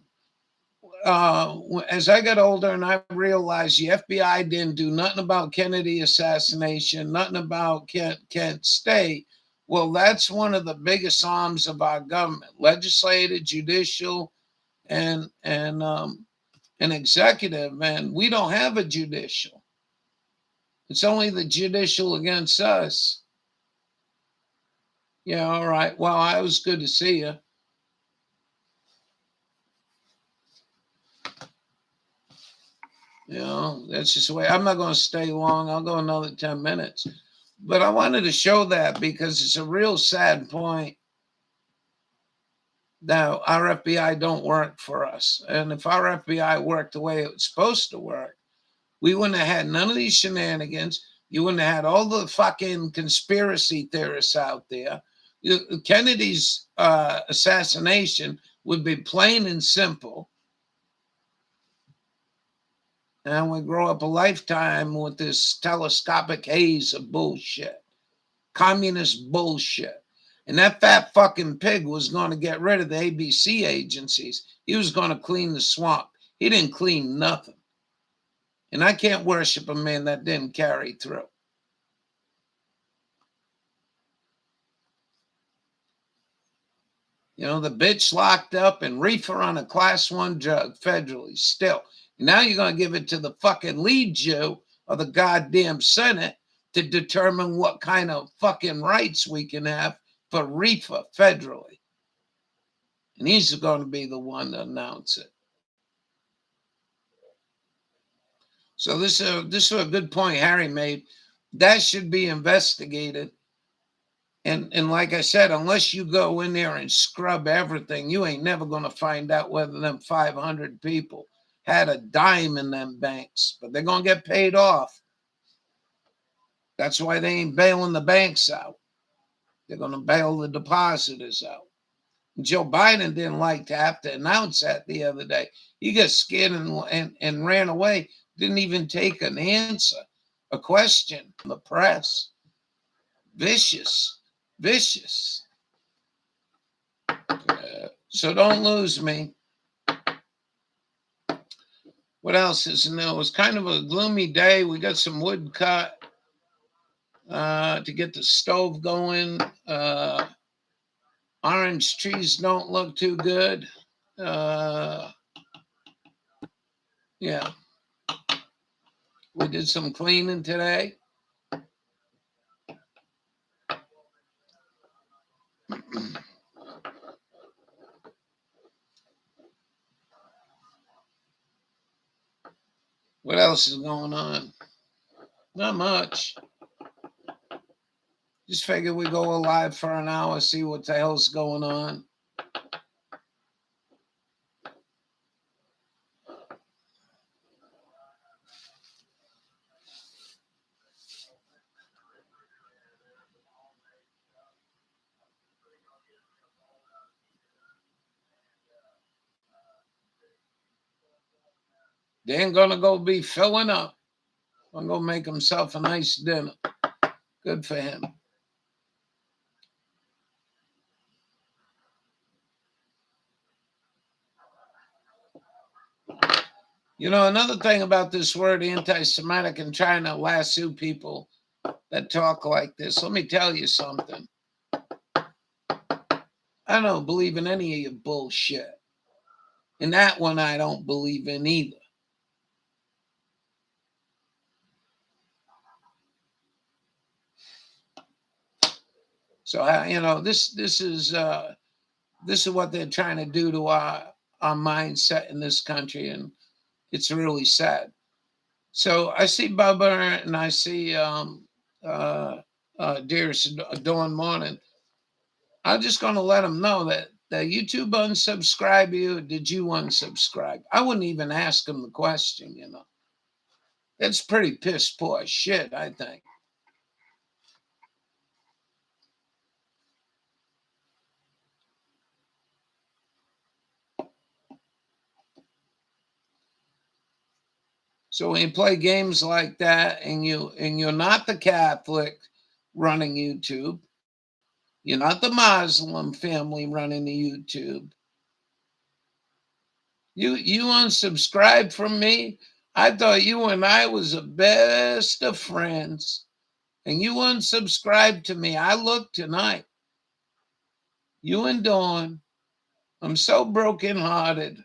as I got older and I realized the FBI didn't do nothing about Kennedy assassination, nothing about Kent State. Well, that's one of the biggest arms of our government: legislative, judicial, and executive. And we don't have a judicial. It's only the judicial against us. Yeah, all right. Well, it was good to see you. That's just the way. I'm not going to stay long. I'll go another 10 minutes. But I wanted to show that because it's a real sad point that our FBI don't work for us. And if our FBI worked the way it was supposed to work, we wouldn't have had none of these shenanigans. You wouldn't have had all the fucking conspiracy theorists out there. Kennedy's assassination would be plain and simple. And we grow up a lifetime with this telescopic haze of bullshit, communist bullshit. And that fat fucking pig was going to get rid of the ABC agencies. He was going to clean the swamp. He didn't clean nothing. And I can't worship a man that didn't carry through. You know, the bitch locked up and reefer on a class 1 drug federally still. Now you're going to give it to the fucking lead Jew of the goddamn Senate to determine what kind of fucking rights we can have for reefer federally. And he's going to be the one to announce it. So this is a good point Harry made. That should be investigated. And like I said, unless you go in there and scrub everything, you ain't never going to find out whether them 500 people had a dime in them banks. But they're going to get paid off. That's why they ain't bailing the banks out. They're going to bail the depositors out. Joe Biden didn't like to have to announce that the other day. He got scared and ran away. Didn't even take an answer, a question from the press. Vicious. So don't lose me. What else is new? It was kind of a gloomy day. We got some wood cut to get the stove going. Orange trees don't look too good. Yeah. We did some cleaning today. What else is going on? Not much. Just figure we go live for an hour, see what the hell's going on. Dan gonna go be filling up. I'm gonna make himself a nice dinner. Good for him. You know, another thing about this word anti-Semitic and trying to lasso people that talk like this, let me tell you something. I don't believe in any of your bullshit. And that one I don't believe in either. So, you know, this is what they're trying to do to our mindset in this country, and it's really sad. So I see Bubba and I see Dearest Dawn Morning. I'm just going to let them know that YouTube unsubscribe you. Did you unsubscribe? I wouldn't even ask them the question, you know. It's pretty piss poor shit, I think. So when you play games like that and you're not the Catholic running YouTube, you're not the Muslim family running the YouTube. You unsubscribed from me. I thought you and I was the best of friends. And you unsubscribed to me. I looked tonight. You and Dawn. I'm so brokenhearted.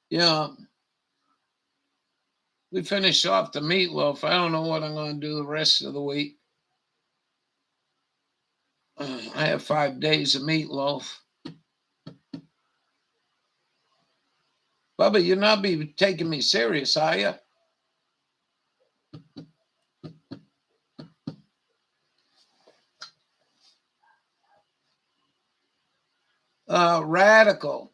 Yeah. We finished off the meatloaf. I don't know what I'm going to do the rest of the week. I have 5 days of meatloaf. Bubba, you're not be taking me serious, are you? Radical.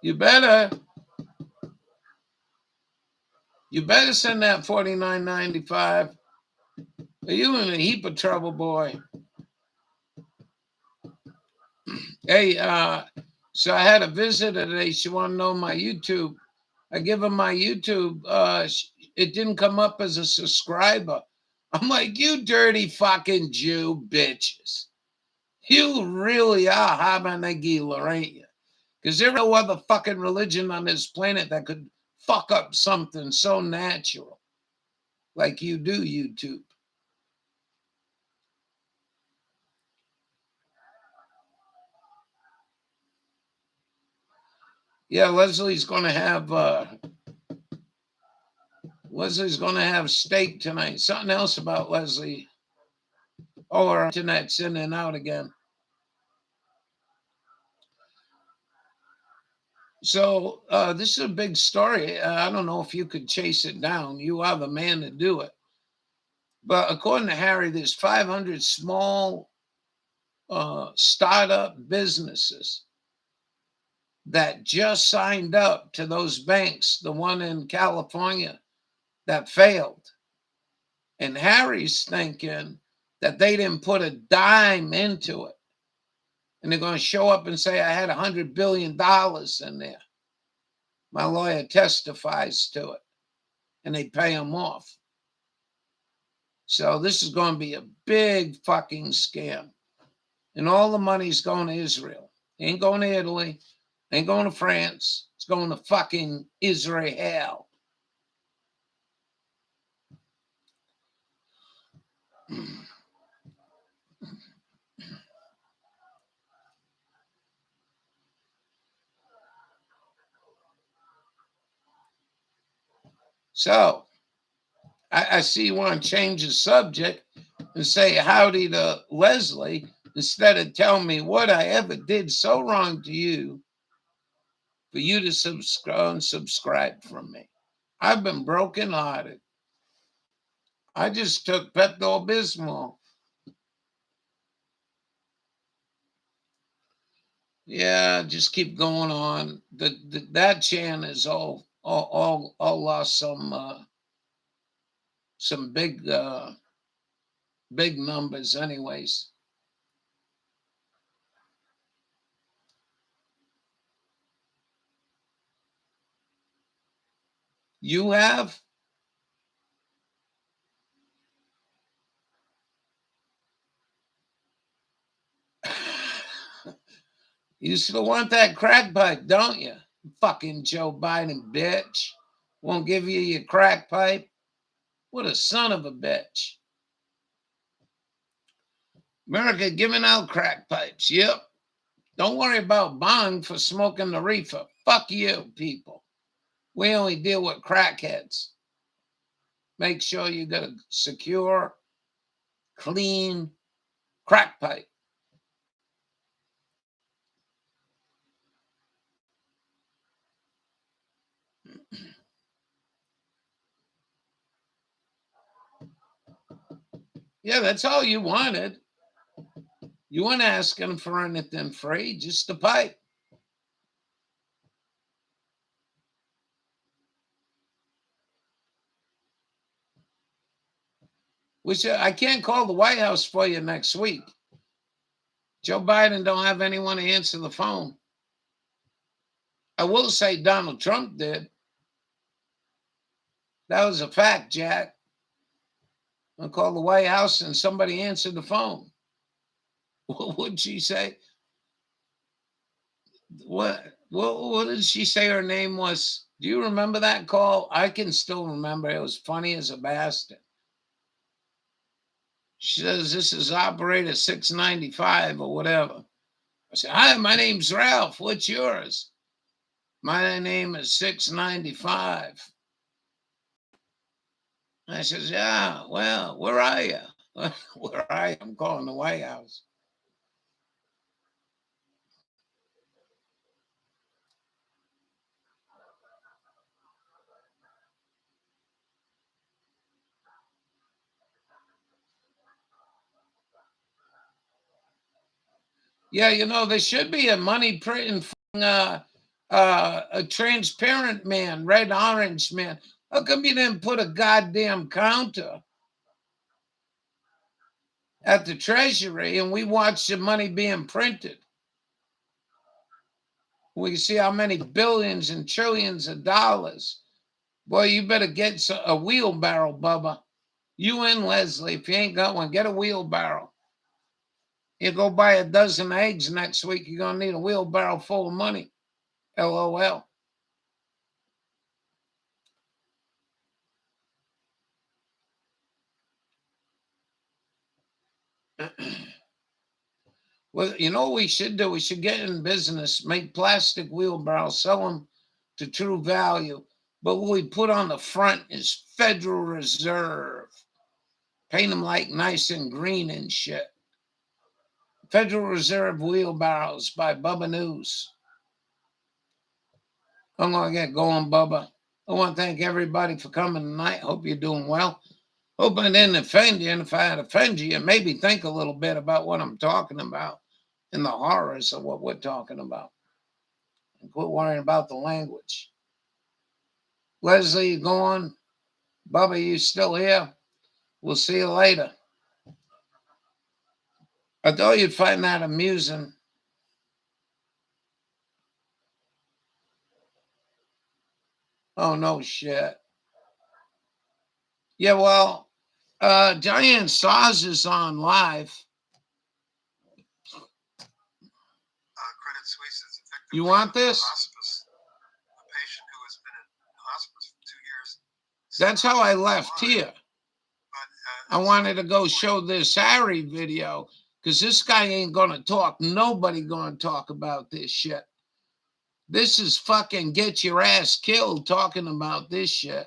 You better send that $49.95. Are you in a heap of trouble, boy? Hey, so I had a visitor today. She wanted to know my YouTube. I give her my YouTube. It didn't come up as a subscriber. I'm like, you dirty fucking Jew bitches. You really are Habanagila, ain't you? Because there's no other fucking religion on this planet that could fuck up something so natural like you do, YouTube. Yeah, Leslie's going to have steak tonight. Something else about Leslie. Oh, our internet's in and out again. So this is a big story. I don't know if you could chase it down. You are the man to do it. But according to Harry, there's 500 small startup businesses that just signed up to those banks, the one in California that failed. And Harry's thinking that they didn't put a dime into it. And they're going to show up and say, I had $100 billion in there. My lawyer testifies to it. And they pay him off. So this is going to be a big fucking scam. And all the money's going to Israel. It ain't going to Italy. It ain't going to France. It's going to fucking Israel. So I see you want to change the subject and say howdy to Leslie instead of telling me what I ever did so wrong to you for you to unsubscribe from me. I've been brokenhearted. I just took Pepto-Bismol. Yeah, just keep going on. That chant is all lost some big numbers, anyways. You have? You still want that crack pipe, don't you? Fucking Joe Biden, bitch. Won't give you your crack pipe? What a son of a bitch. America giving out crack pipes. Yep. Don't worry about bond for smoking the reefer. Fuck you, people. We only deal with crackheads. Make sure you got a secure, clean crack pipe. Yeah, that's all you wanted. You weren't asking for anything free, just a pipe. Which I can't call the White House for you next week. Joe Biden don't have anyone to answer the phone. I will say Donald Trump did. That was a fact, Jack. I called the White House and somebody answered the phone. What would she say? What did she say her name was? Do you remember that call? I can still remember. It was funny as a bastard. She says, this is operator 695 or whatever. I said, hi, my name's Ralph. What's yours? My name is 695. I says, yeah, well, where are you? Where are you? I'm calling the White House. Yeah, there should be a money printing a transparent man, red orange man. How come you didn't put a goddamn counter at the Treasury and we watch the money being printed? We see how many billions and trillions of dollars. Boy, you better get a wheelbarrow, Bubba. You and Leslie, if you ain't got one, get a wheelbarrow. You go buy a dozen eggs next week, you're going to need a wheelbarrow full of money. LOL. Well, you know what we should do? We should get in business, make plastic wheelbarrows, sell them to True Value. But what we put on the front is Federal Reserve. Paint them like nice and green and shit. Federal Reserve wheelbarrows by Bubba News. I'm going to get going, Bubba. I want to thank everybody for coming tonight. Hope you're doing well. Hope I didn't offend you. And if I had offended you, maybe think a little bit about what I'm talking about and the horrors of what we're talking about. And quit worrying about the language. Leslie, you going? Bubba, you still here? We'll see you later. I thought you'd find that amusing. Oh, no shit. Yeah, well, Diane Saz is on live. Credit Suisse is effectively You want this? hospice. A patient who has been in hospice for 2 years. That's how I left here. But, I wanted to go show this Harry video because this guy ain't going to talk. Nobody going to talk about this shit. This is fucking get your ass killed talking about this shit.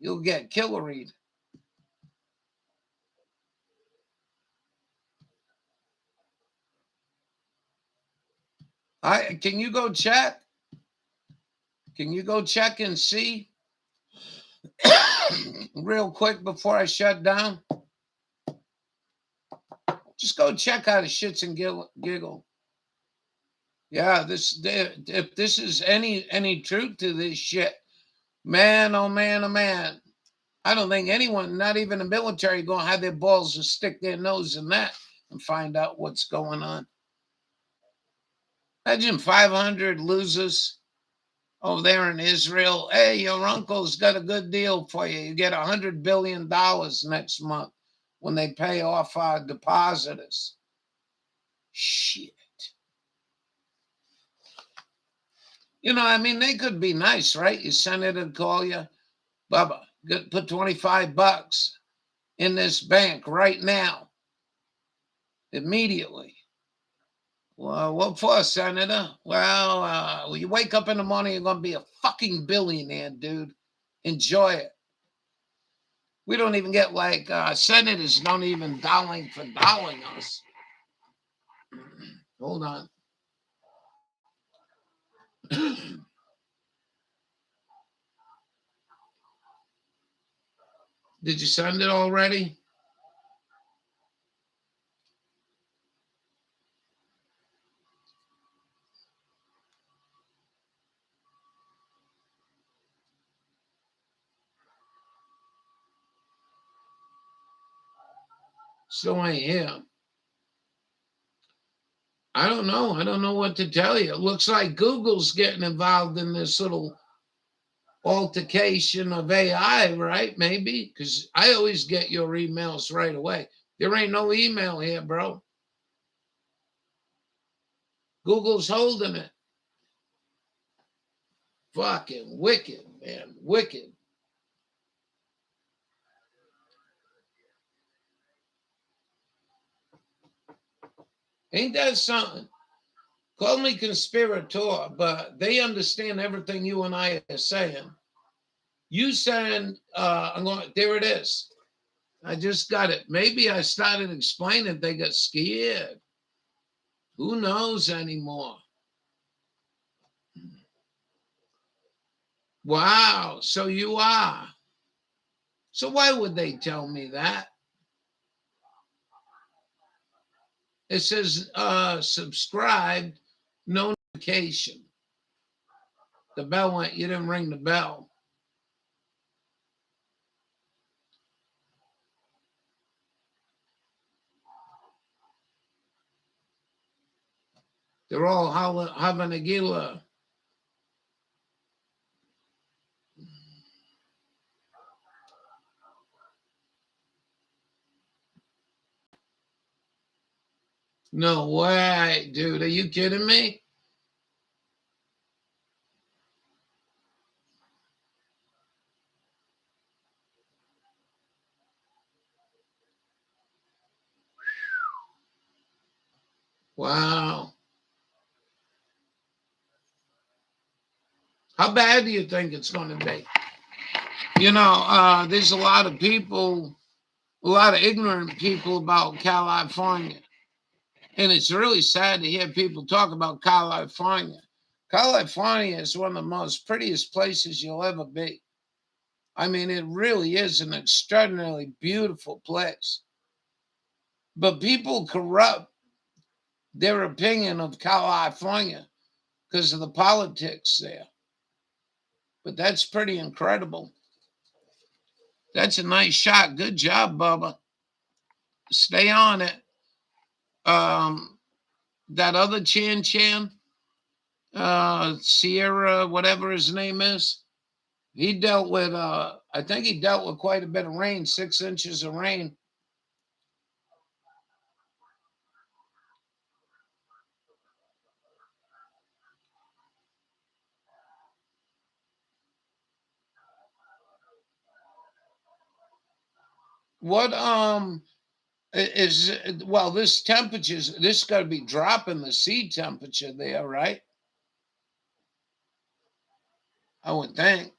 You'll get killeried. Can you go check? Can you go check and see? Real quick before I shut down. Just go check out of Shits and Giggle. Yeah, if this is any truth to this shit, man, oh man, oh man. I don't think anyone, not even the military, gonna have their balls to stick their nose in that and find out what's going on. Imagine 500 losers over there in Israel. Hey, your uncle's got a good deal for you. You get $100 billion next month when they pay off our depositors. Shit. You know, I mean, they could be nice, right? Your senator call you, Bubba, put $25 in this bank right now, immediately. Well, what for, Senator? Well, when you wake up in the morning, you're going to be a fucking billionaire, dude. Enjoy it. We don't even get like senators don't even dolling for dolling us. Hold on. Did you send it already? Still ain't here. I don't know. I don't know what to tell you. It looks like Google's getting involved in this little altercation of AI, right? Maybe, because I always get your emails right away. There ain't no email here, bro. Google's holding it. Fucking wicked, man. Wicked. Ain't that something? Call me conspirator, but they understand everything you and I are saying. You send, there it is. I just got it. Maybe I started explaining, they got scared. Who knows anymore? Wow, so you are. So why would they tell me that? It says subscribe, no notification. The bell went, you didn't ring the bell. They're all having a gila. No way, dude. Are you kidding me? Wow. How bad do you think it's going to be? You know, there's a lot of people, a lot of ignorant people about California. And it's really sad to hear people talk about California. California is one of the most prettiest places you'll ever be. I mean, it really is an extraordinarily beautiful place. But people corrupt their opinion of California because of the politics there. But that's pretty incredible. That's a nice shot. Good job, Bubba. Stay on it. That other Chan, Sierra, whatever his name is, he dealt with, I think he dealt with quite a bit of rain, 6 inches of rain. What is well, this temperature's this got to be dropping the sea temperature there, right? I would think.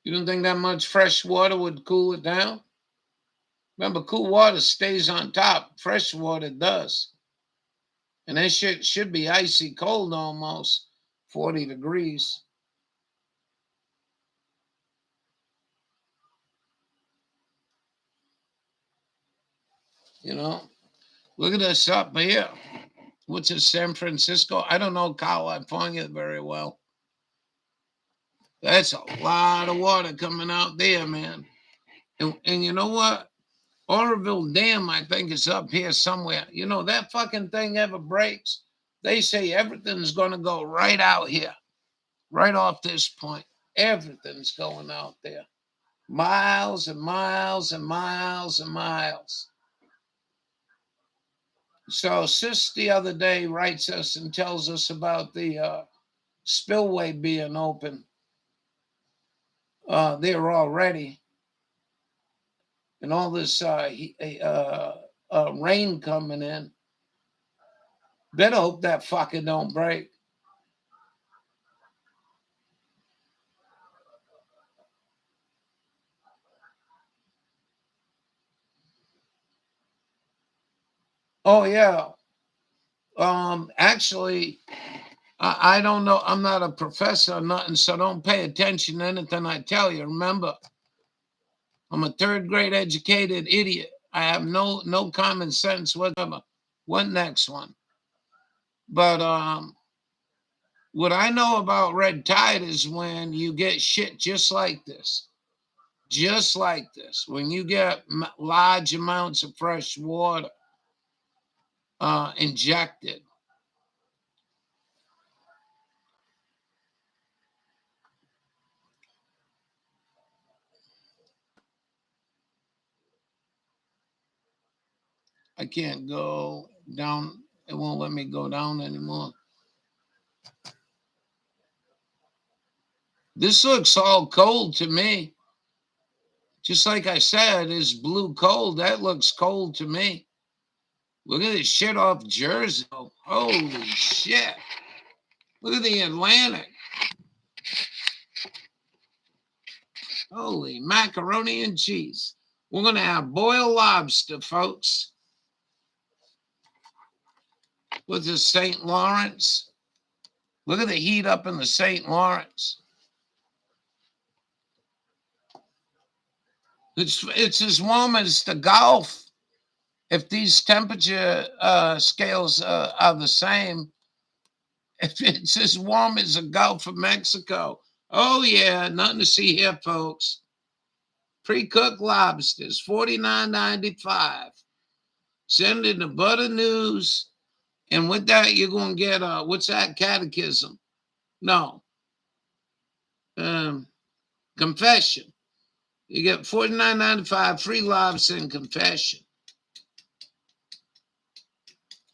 You don't think that much fresh water would cool it down? Remember, cool water stays on top. Fresh water does. And that shit should be icy cold almost, 40 degrees. You know, look at this up here. What's this, San Francisco? I don't know California very well. That's a lot of water coming out there, man. And you know what? Oroville Dam, I think, is up here somewhere. You know, that fucking thing ever breaks, they say everything's going to go right out here, right off this point. Everything's going out there. Miles and miles and miles and miles. So Sis the other day writes us and tells us about the spillway being open there already. And all this rain coming in. Better hope that fucker don't break. Oh yeah. Actually, I don't know. I'm not a professor or nothing, so don't pay attention to anything I tell you. Remember, I'm a third grade educated idiot. I have no common sense whatsoever. What next one? But what I know about red tide is when you get shit just like this. Just like this. When you get large amounts of fresh water injected. I can't go down. It won't let me go down anymore. This looks all cold to me. Just like I said, it's blue cold. That looks cold to me. Look at this shit off Jersey. Holy shit. Look at the Atlantic. Holy macaroni and cheese. We're going to have boiled lobster, folks. What's this, St. Lawrence? Look at the heat up in the St. Lawrence. It's as warm as the Gulf. If these temperature scales are the same, if it's as warm as the Gulf of Mexico. Oh, yeah, nothing to see here, folks. Pre-cooked lobsters, $49.95. Send it to Butter News. And with that, you're going to get, what's that, catechism? No. Confession. You get $49.95 free lobster and confession.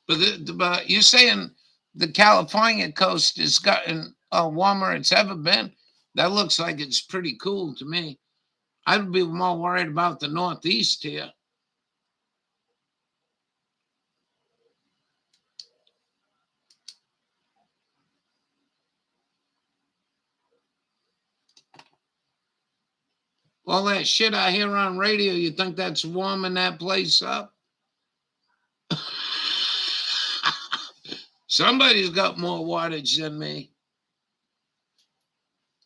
But you're saying the California coast has gotten warmer it's ever been. That looks like it's pretty cool to me. I'd be more worried about the Northeast here. All that shit I hear on radio, you think that's warming that place up? Somebody's got more wattage than me.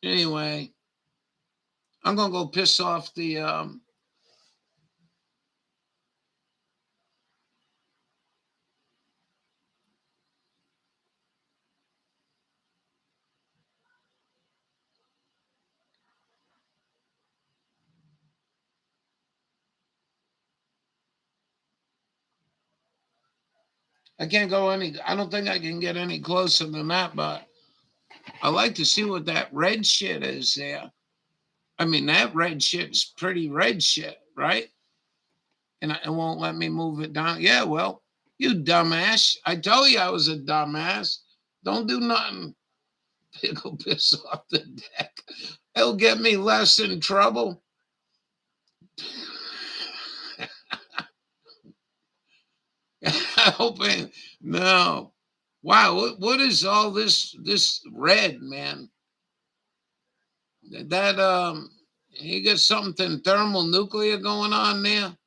Anyway, I'm gonna go piss off the I can't go any I don't think I can get any closer than that, but I like to see what that red shit is there. I mean that red shit's pretty red shit, right? And it won't let me move it down. Yeah, well, you dumbass. I told you I was a dumbass. Don't do nothing. Pickle piss off the deck. It'll get me less in trouble. Hoping no. Wow, what is all this red, man? That you got something thermonuclear going on there?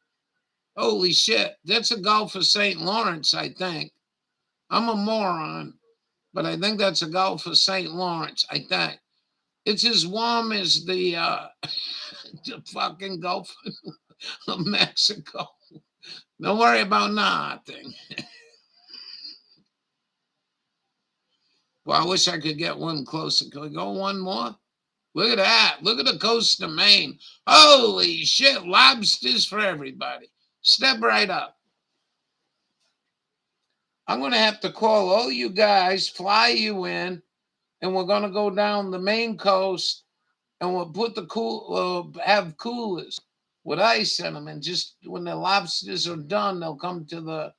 Holy shit. That's a Gulf of St. Lawrence, I think. I'm a moron, but I think that's a Gulf of St. Lawrence, I think. It's as warm as the the fucking Gulf of Mexico. Don't worry about nothing. Well, I wish I could get one closer. Can we go one more? Look at that. Look at the coast of Maine. Holy shit. Lobsters for everybody. Step right up. I'm going to have to call all you guys, fly you in, and we're going to go down the Maine coast and we'll put have coolers with ice in them. And just when the lobsters are done, they'll come to the.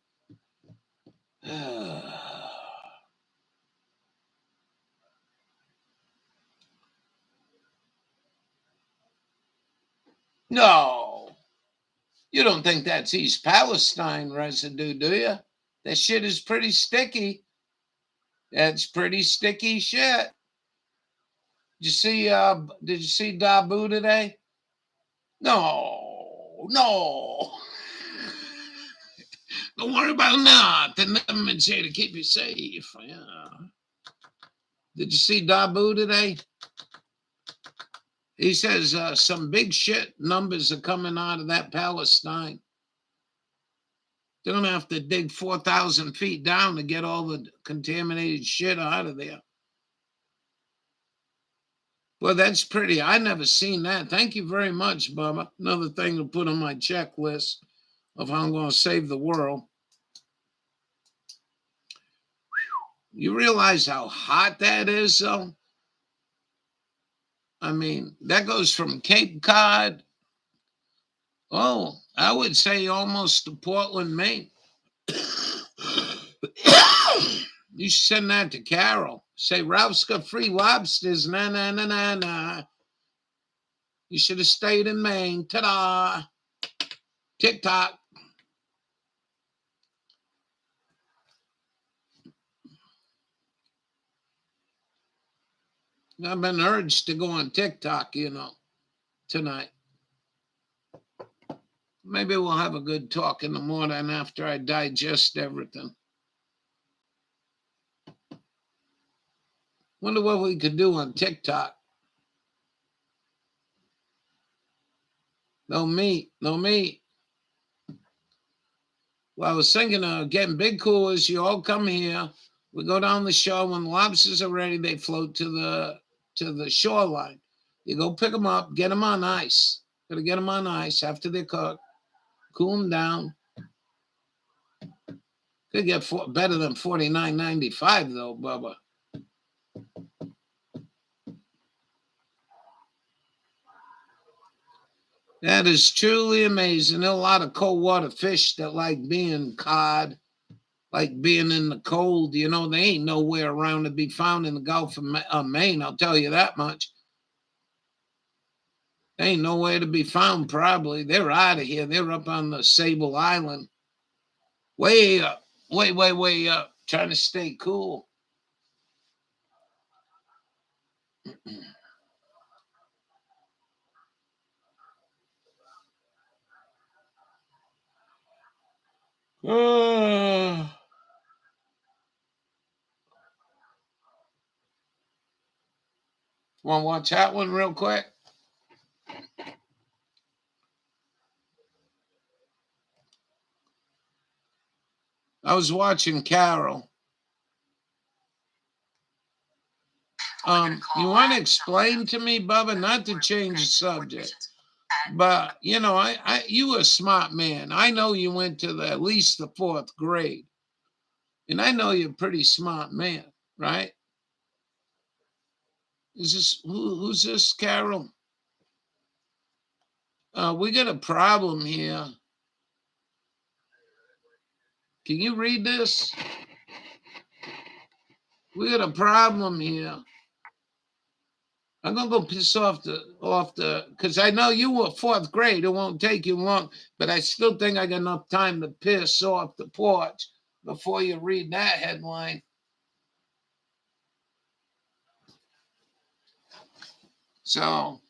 No. You don't think that's East Palestine residue, do you? That shit is pretty sticky. That's pretty sticky shit. Did you see Dabu today? No. Don't worry about nothing. Nothing's here to keep you safe. Yeah. Did you see Dabu today? He says some big shit numbers are coming out of that Palestine. They're going to have to dig 4,000 feet down to get all the contaminated shit out of there. Well, that's pretty. I never seen that. Thank you very much, Bubba. Another thing to put on my checklist of how I'm going to save the world. You realize how hot that is, though? I mean, that goes from Cape Cod, I would say almost to Portland, Maine. You should send that to Carol. Say, Ralph's got free lobsters. Nah, nah, nah, nah, nah. You should have stayed in Maine. Ta-da. TikTok. I've been urged to go on TikTok, tonight. Maybe we'll have a good talk in the morning after I digest everything. Wonder what we could do on TikTok. No meat. Well, I was thinking of getting big coolers. You all come here. We go down the shore. When the lobsters are ready, they float to the shoreline. You go pick them up, get them on ice. Got to get them on ice after they're cooked. Cool them down. Could get better than $49.95 though, Bubba. That is truly amazing. There are a lot of cold water fish that like being cod, like being in the cold. You know, they ain't nowhere around to be found in the Gulf of Maine. I'll tell you that much. They ain't nowhere to be found. Probably they're out of here. They're up on the Sable Island, way up, way up, trying to stay cool. Want to watch that one real quick? I was watching Carol. You want to explain to me, Bubba, not to change the subject, but you know, you a smart man. I know you went to at least the 4th grade, and I know you're a pretty smart man, right? Is this who's this, Carol? We got a problem here. Can you read this? We got a problem here. I'm gonna go piss off the because I know you were 4th grade. It won't take you long, but I still think I got enough time to piss off the porch before you read that headline. So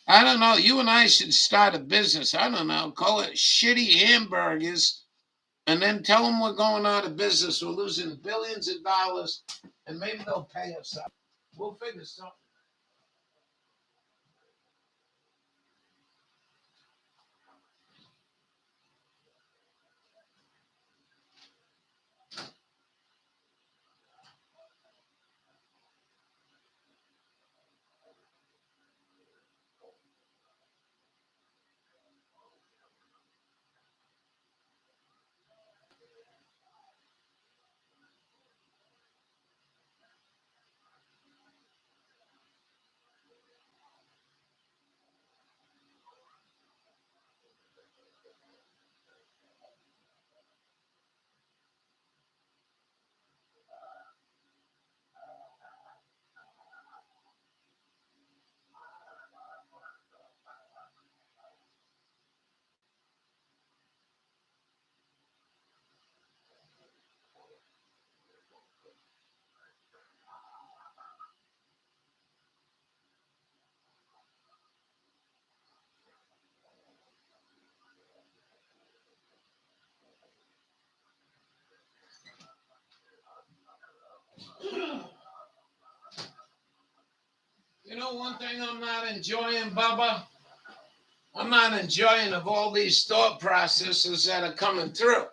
I don't know. You and I should start a business. I don't know. Call it Shitty Hamburgers, and then tell them we're going out of business. We're losing billions of dollars, and maybe they'll pay us up. We'll figure something. You know, one thing I'm not enjoying, Bubba? I'm not enjoying of all these thought processes that are coming through.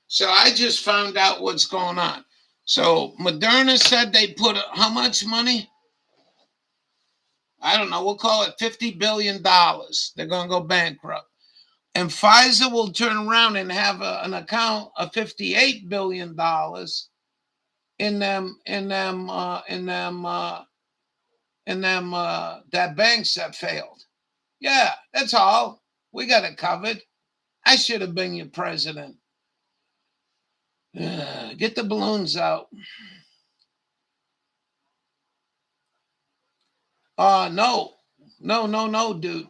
So I just found out what's going on. So Moderna said they put how much money? I don't know. We'll call it $50 billion. They're going to go bankrupt. And Pfizer will turn around and have an account of $58 billion in them that banks that failed. Yeah, that's all. We got it covered. I should have been your president. Get the balloons out. No, dude.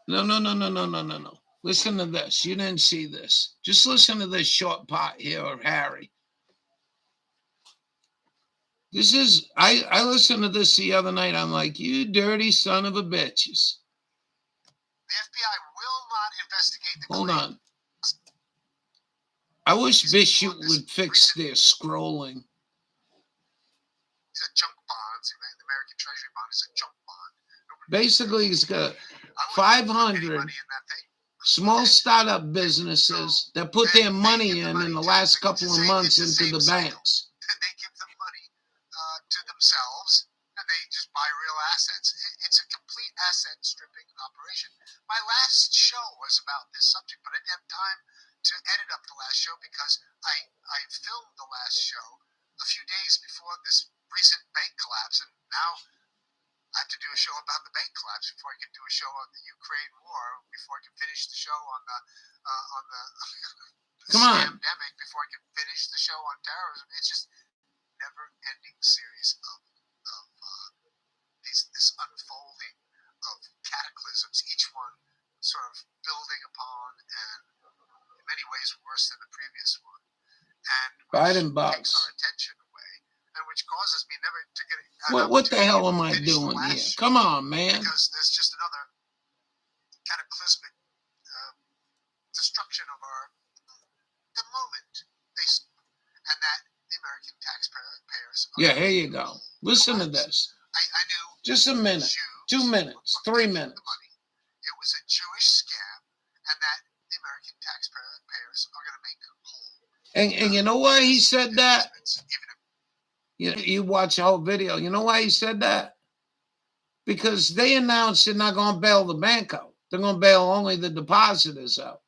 No. Listen to this. You didn't see this. Just listen to this short part here of Harry. This is, I listened to this the other night. I'm like, you dirty son of a bitches. The FBI will not investigate the Hold on. I wish Bishop would fix their scrolling. These are junk bonds. The American Treasury bond is a junk bond. Basically, he's got 500 small startup businesses that put their money in the last couple of months into the banks. And they give the money to themselves, and they just buy real assets. It's a complete asset stripping operation. My last show was about this subject, but I didn't have time to edit up the last show because I filmed the last show a few days before this recent bank collapse, and now I have to do a show about the bank collapse before I can do a show on the Ukraine war, before I can finish the show on the Come on. Scamdemic before I can finish the show on terrorism. It's just never-ending series of this unfolding of cataclysms, each one sort of building upon and in many ways worse than the previous one, and which Biden takes bugs. our attention away, and which causes me never to get What the hell am I finish the doing last here? show, Come on, man. because there's just another cataclysmic destruction of the moment, and that the American taxpayers are Yeah, here you go. Listen to this. I knew Just a minute, Jews 2 minutes, 3 minutes. the money. It was a Jewish scam, and that the American taxpayers are going to make whole. And you know why he said that? Even if You watch the whole video. You know why he said that? Because they announced they're not going to bail the bank out. They're going to bail only the depositors out.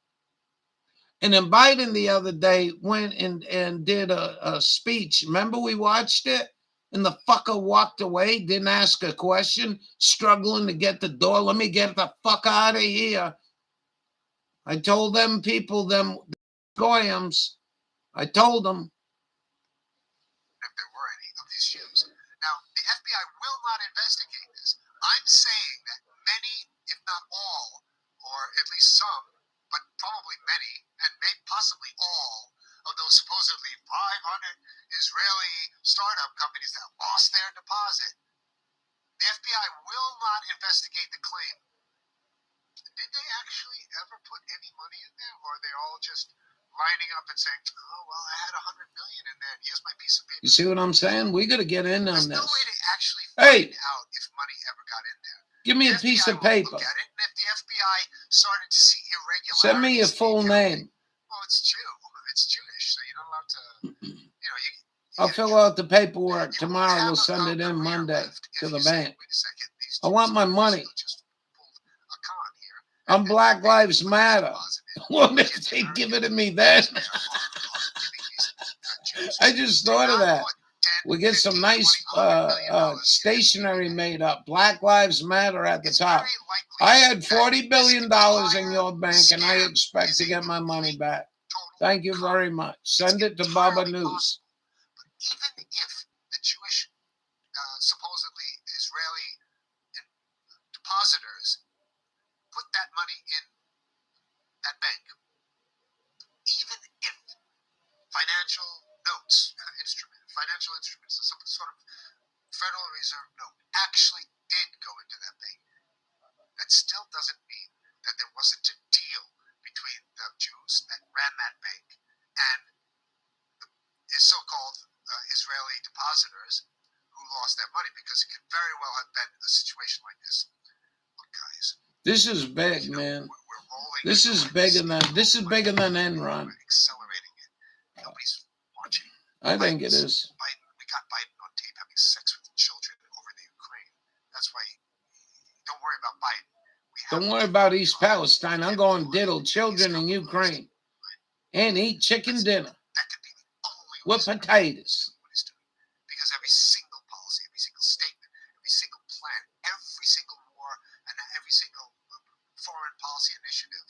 And then Biden the other day went and did a speech. Remember we watched it? And the fucker walked away, didn't ask a question, struggling to get the door. Let me get the fuck out of here. I told them people, them goyams, I told them. if there were any of these Jews. Now, the FBI will not investigate this. I'm saying that many, if not all, or at least some, but probably many, and maybe possibly all, of those supposedly 500 Israeli startup companies that lost their deposit, the FBI will not investigate the claim. Did they actually ever put any money in there, or are they all just lining up and saying, "Oh well, I had 100 million in there. Here's my piece of paper." You see what I'm saying? We got to get in on There's no this. way to actually Hey. find out if money ever got in there. Give me a The piece FBI of will paper. Look at it, and if the FBI started to see irregularities, Send me your full name. Well, it's Jewish, so you're not allowed to. I'll fill out the paperwork tomorrow. We'll send it in Monday to the bank. I want my money. I'm Black Lives Matter. What if they give it to me then? I just thought of that. We get some nice stationery made up. Black Lives Matter at the top. I had $40 billion in your bank, and I expect to get my money back. Thank you very much. Send it to Baba News. Even if the Jewish, supposedly Israeli depositors put that money in that bank, even if financial instruments, some sort of Federal Reserve note actually did go into that bank, that still doesn't mean that there wasn't a deal between the Jews that ran that bank and the so-called Israeli depositors who lost their money, because it could very well have been a situation like this. Look, guys, this is big, man. This is bigger than Enron. We're accelerating it. Nobody's watching. I think it is. We got Biden on tape having sex with children over the Ukraine. That's why. Don't worry about Biden. Don't worry about East Palestine. I'm going to diddle children in Ukraine and eat chicken dinner That could be the only with potatoes. Because every single policy, every single statement, every single plan, every single war, and every single foreign policy initiative,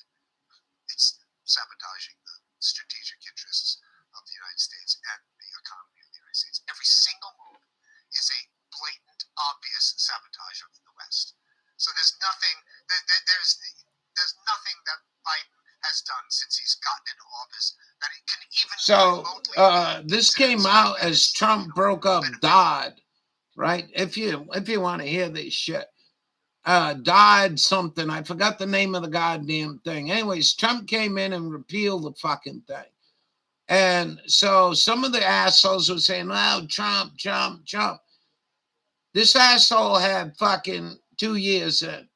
it's sabotaging the strategic interests of the United States and the economy of the United States. Every single move is a blatant, obvious sabotage of the West. So there's nothing that Biden has done since he's gotten into office that it can even. So this came out as Trump broke up Dodd, right? If you want to hear this shit, Dodd something. I forgot the name of the goddamn thing. Anyways, Trump came in and repealed the fucking thing. And so some of the assholes were saying, "Oh, Trump." This asshole had fucking 2 years in.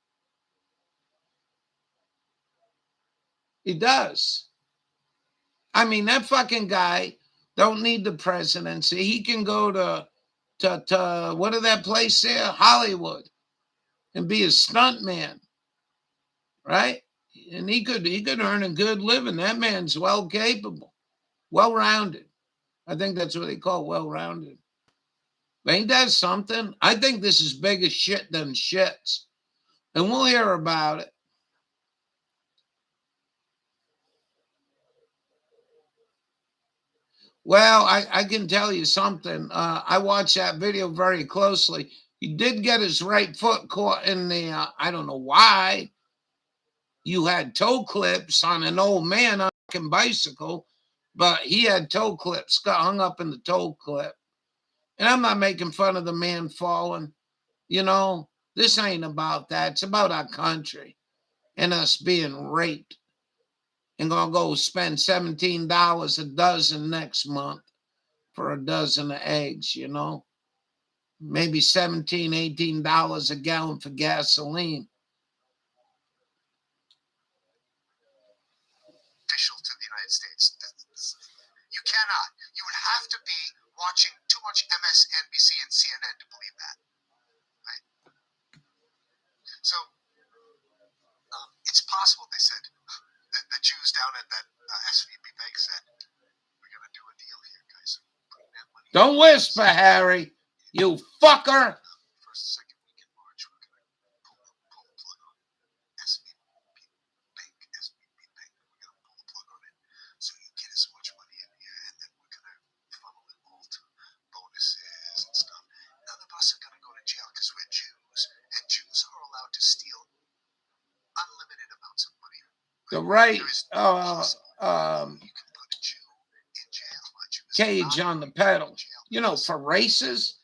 He does. I mean, that fucking guy don't need the presidency. He can go to what is that place there? Hollywood, and be a stunt man, right? And he could earn a good living. That man's well capable, well-rounded. I think that's what they call well-rounded. But ain't that something? I think this is bigger shit than shits. And we'll hear about it. Well, I can tell you something. I watched that video very closely. He did get his right foot caught in the, I don't know why. You had toe clips on an old man on a bicycle, but he had toe clips, got hung up in the toe clip. And I'm not making fun of the man falling. You know, this ain't about that. It's about our country and us being raped and gonna go spend $17 a dozen next month for a dozen of eggs, you know? Maybe $17, $18 a gallon for gasoline. Official to the United States. You cannot. You would have to be watching too much MSNBC and CNN to believe that. Right? So it's possible, they said. The Jews down at that SVB bank said, we're going to do a deal here, guys. Bring that money. Don't whisper, Harry. You fucker. First, second week in March, we're going to pull the plug on SVB bank. We're going to pull the plug on it so you get as much money in here, and then we're going to funnel it all to bonuses and stuff. None of us are going to go to jail because we're Jews, and Jews are allowed to steal unlimited amounts of money. The right you can put a Jew in jail. cage on the pedal. You know, for races,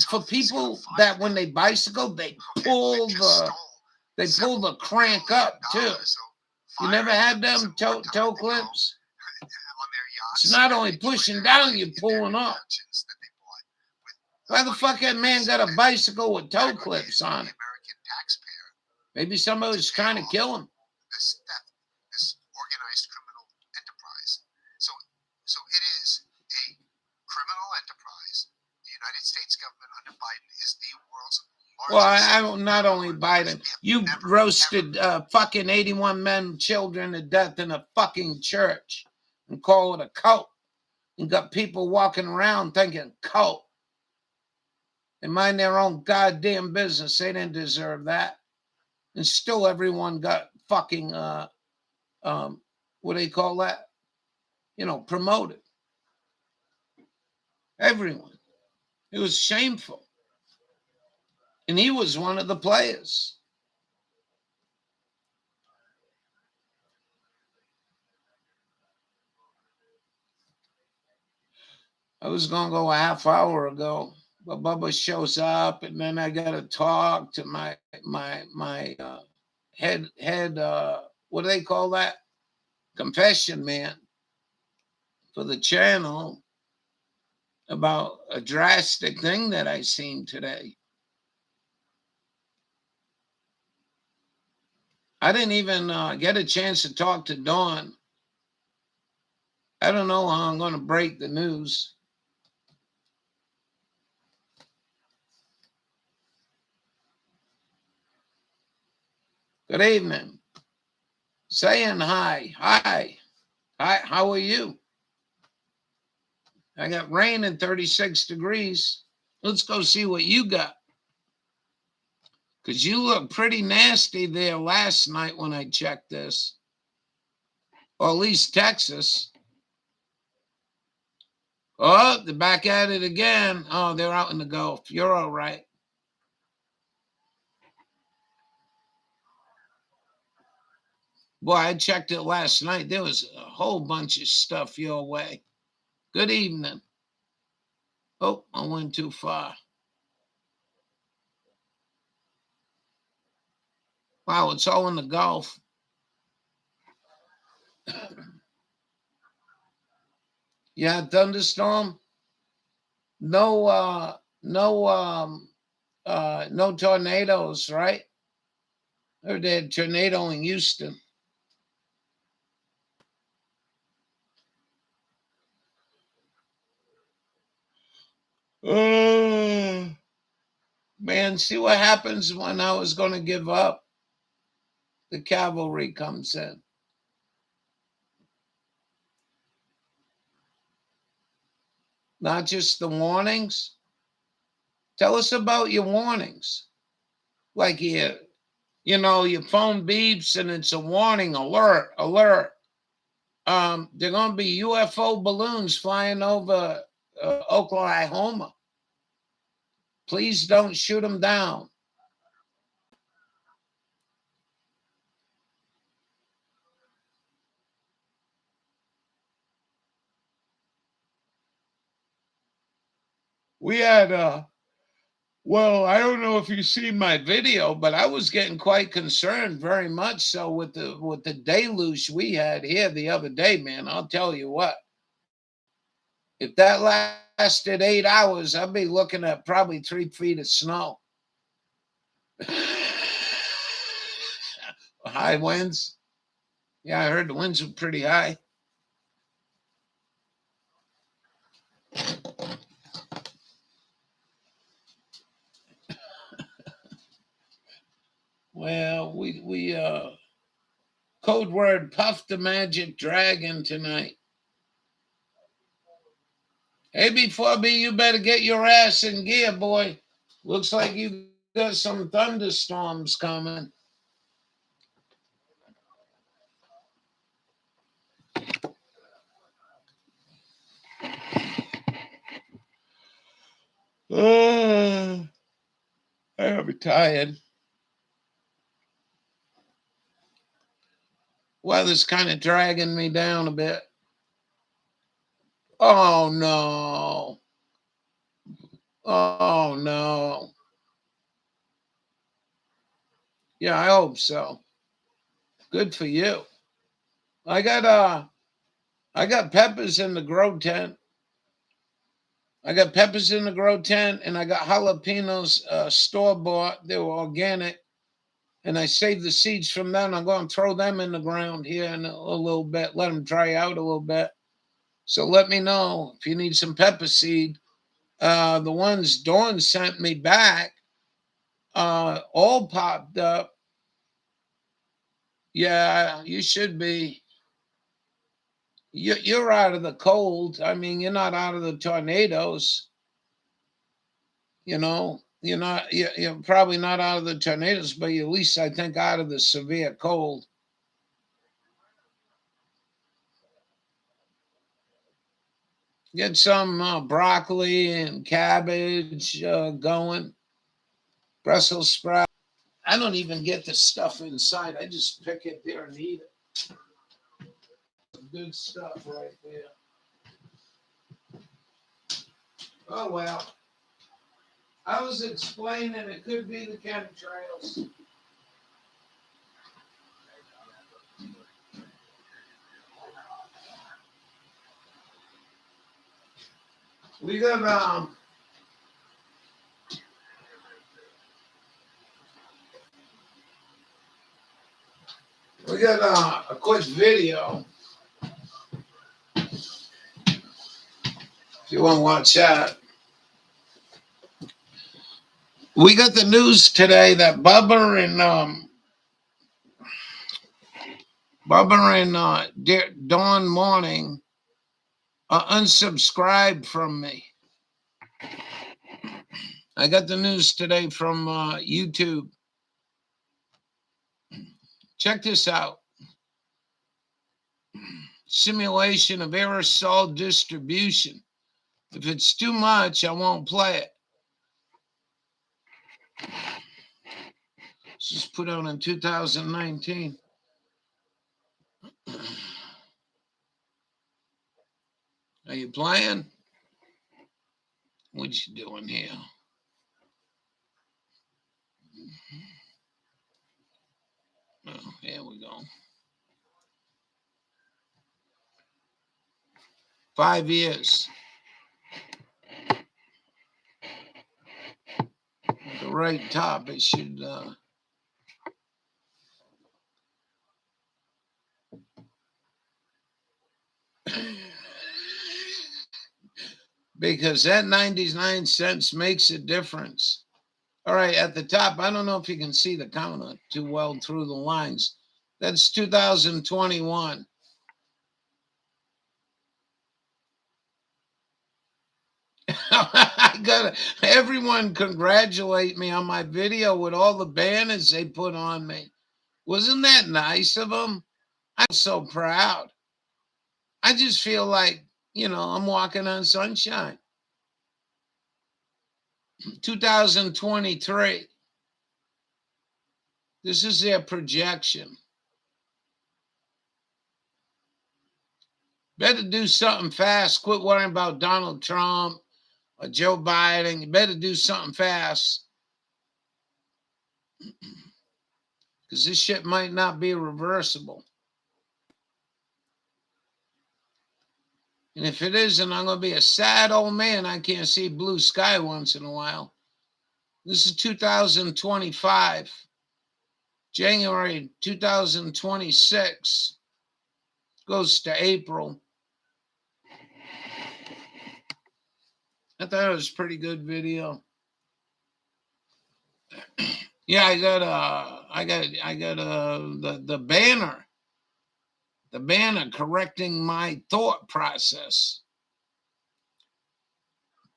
for people that when they bicycle, they pull the crank up too. You never had them toe clips? It's not only pushing down, you're pulling up. Why the fuck that man got a bicycle with toe clips on it? Maybe somebody was trying to kill him. This organized criminal enterprise. So it is a criminal enterprise. The United States government under Biden is the world's largest. Well, I don't, not only Biden. You roasted fucking 81 men, children to death in a fucking church and call it a cult. And got people walking around thinking cult. They mind their own goddamn business. They didn't deserve that. And still everyone got fucking, what do they call that? You know, promoted. Everyone. It was shameful. And he was one of the players. I was going to go a half hour ago, but Bubba shows up, and then I got to talk to my head, what do they call that? Confession man for the channel about a drastic thing that I seen today. I didn't even get a chance to talk to Dawn. I don't know how I'm going to break the news. Good evening. Saying hi. Hi. Hi. How are you? I got rain and 36 degrees. Let's go see what you got. Because you look pretty nasty there last night when I checked this. Or at least Texas. Oh, they're back at it again. Oh, they're out in the Gulf. You're all right. Boy, I checked it last night. There was a whole bunch of stuff your way. Good evening. Oh, I went too far. Wow, it's all in the Gulf. Yeah, thunderstorm. No tornadoes, right? Or they had tornado in Houston. Man, see what happens when I was going to give up. The cavalry comes in. Not just the warnings. Tell us about your warnings. Like you know, your phone beeps and it's a warning, alert, alert. They're going to be UFO balloons flying over Oklahoma. Please don't shoot them down. We had well, I don't know if you see my video, but I was getting quite concerned, very much so, with the deluge we had here the other day, man. I'll tell you what. If that lasted 8 hours, I'd be looking at probably 3 feet of snow. High winds. Yeah, I heard the winds were pretty high. Well, we code word Puff the Magic Dragon tonight. Hey, before B, you better get your ass in gear, boy. Looks like you got some thunderstorms coming. I'm tired. Weather's kind of dragging me down a bit. Oh, no. Oh, no. Yeah, I hope so. Good for you. I got peppers in the grow tent. And I got jalapenos store bought. They were organic. And I saved the seeds from them. I'm going to throw them in the ground here in a little bit, let them dry out a little bit. So let me know if you need some pepper seed. The ones Dawn sent me back all popped up. Yeah, you should be. You're out of the cold. I mean, you're not out of the tornadoes. You know, you're probably not out of the tornadoes, but you're at least, I think, out of the severe cold. Get some broccoli and cabbage going. Brussels sprout. I don't even get the stuff inside. I just pick it there and eat it. Some good stuff right there. Oh, well. I was explaining it could be the chemtrails. We got a quick video. If you want to watch that. We got the news today that Bubba and Dawn Morning unsubscribed from me. I got the news today from YouTube. Check this out. Simulation of aerosol distribution. If it's too much, I won't play it. This was put out in 2019. Are you playing? What you doing here? Oh, here we go. 5 years. At the right top, it should. Because that 99 cents makes a difference. All right, at the top, I don't know if you can see the counter too well through the lines. That's 2021. I got everyone congratulate me on my video with all the banners they put on me. Wasn't that nice of them? I'm so proud. I just feel like, I'm walking on sunshine. 2023. This is their projection. Better do something fast. Quit worrying about Donald Trump or Joe Biden. You better do something fast. Because this shit might not be reversible. And if it isn't, I'm going to be a sad old man. I can't see blue sky once in a while. This is 2025. January 2026. Goes to April. I thought it was a pretty good video. Yeah, I got the banner. The banner correcting my thought process.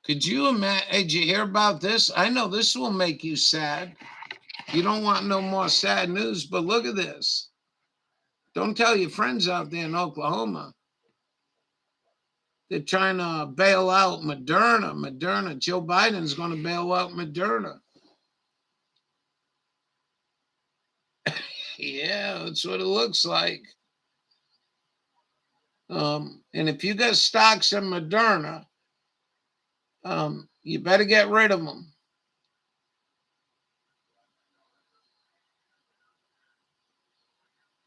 Could you imagine? Hey, did you hear about this? I know this will make you sad. You don't want no more sad news, but look at this. Don't tell your friends out there in Oklahoma. They're trying to bail out Moderna. Joe Biden's going to bail out Moderna. Yeah, that's what it looks like. And if you got stocks in Moderna, you better get rid of them.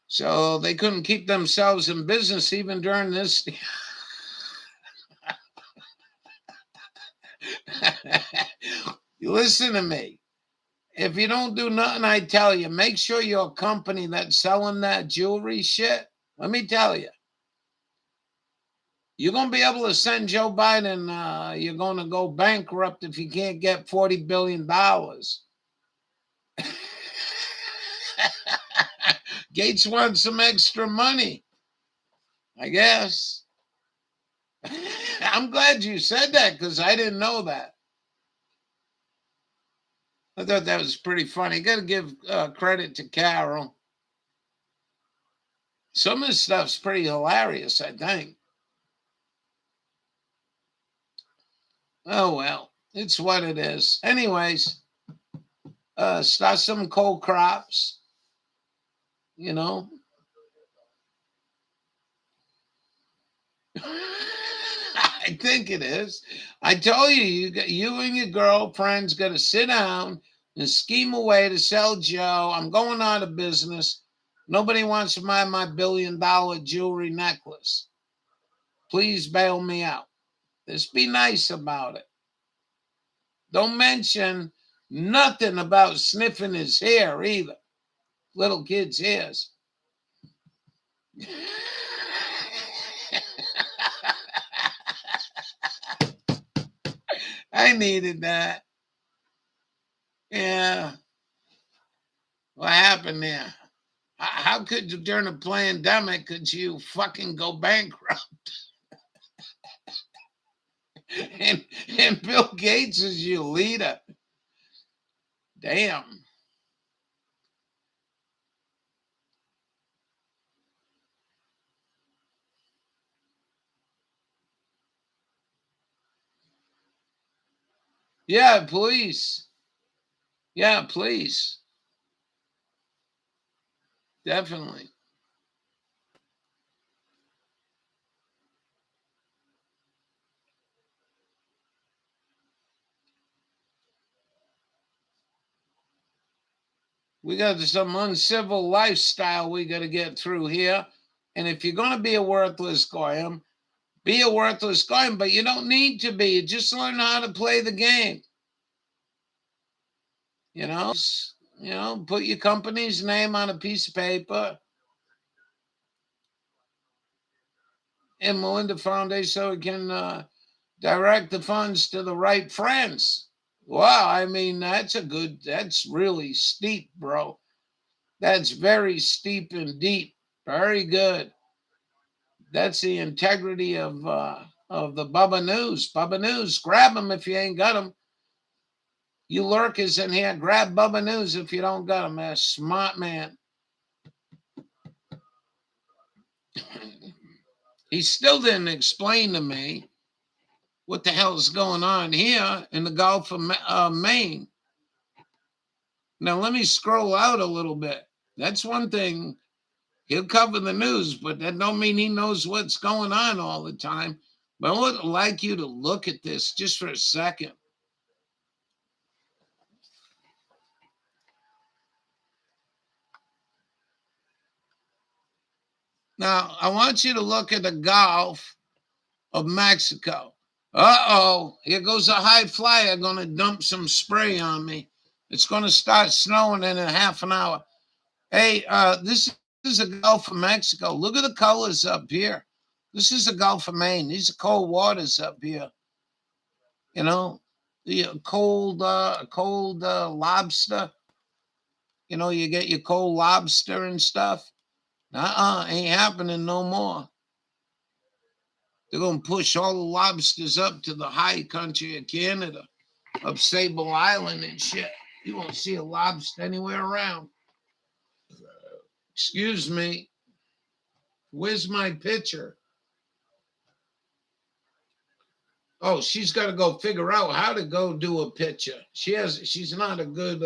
So they couldn't keep themselves in business even during this. You listen to me. If you don't do nothing, I tell you, make sure your company that's selling that jewelry shit, let me tell you, you're going to be able to send Joe Biden, you're going to go bankrupt if you can't get $40 billion. Gates wants some extra money, I guess. I'm glad you said that because I didn't know that. I thought that was pretty funny. Got to give credit to Carol. Some of this stuff's pretty hilarious, I think. Oh, well, it's what it is. Anyways, start some cold crops, I think it is. I told you and your girlfriend's got to sit down and scheme a way to sell Joe. I'm going out of business. Nobody wants to buy my $1 billion jewelry necklace. Please bail me out. Just be nice about it. Don't mention nothing about sniffing his hair either. Little kids' hairs. I needed that. Yeah. What happened there? How could you, during a pandemic, could you fucking go bankrupt? and Bill Gates is your leader. Damn. Yeah, please. Yeah, please. Definitely. We got some uncivil lifestyle we got to get through here. And if you're going to be a worthless goyim, be a worthless goyim, but you don't need to be. You just learn how to play the game. Put your company's name on a piece of paper. And Melinda Foundation so it can direct the funds to the right friends. Wow, I mean, that's really steep, bro. That's very steep and deep. Very good. That's the integrity of the Bubba News. Bubba News, grab them if you ain't got them. You lurkers in here, grab Bubba News if you don't got them. That's smart man. he still didn't explain to me what the hell is going on here in the Gulf of Maine. Now, let me scroll out a little bit. That's one thing. He'll cover the news, but that don't mean he knows what's going on all the time. But I would like you to look at this just for a second. Now, I want you to look at the Gulf of Mexico. Uh-oh, here goes a high flyer going to dump some spray on me. It's going to start snowing in a half an hour. Hey, this is the Gulf of Mexico. Look at the colors up here. This is the Gulf of Maine. These are cold waters up here. You know, the cold lobster. You know, you get your cold lobster and stuff. Ain't happening no more. They're going to push all the lobsters up to the high country of Canada, up Sable Island and shit. You won't see a lobster anywhere around. Excuse me. Where's my picture? Oh, she's got to go figure out how to go do a picture. She's not a good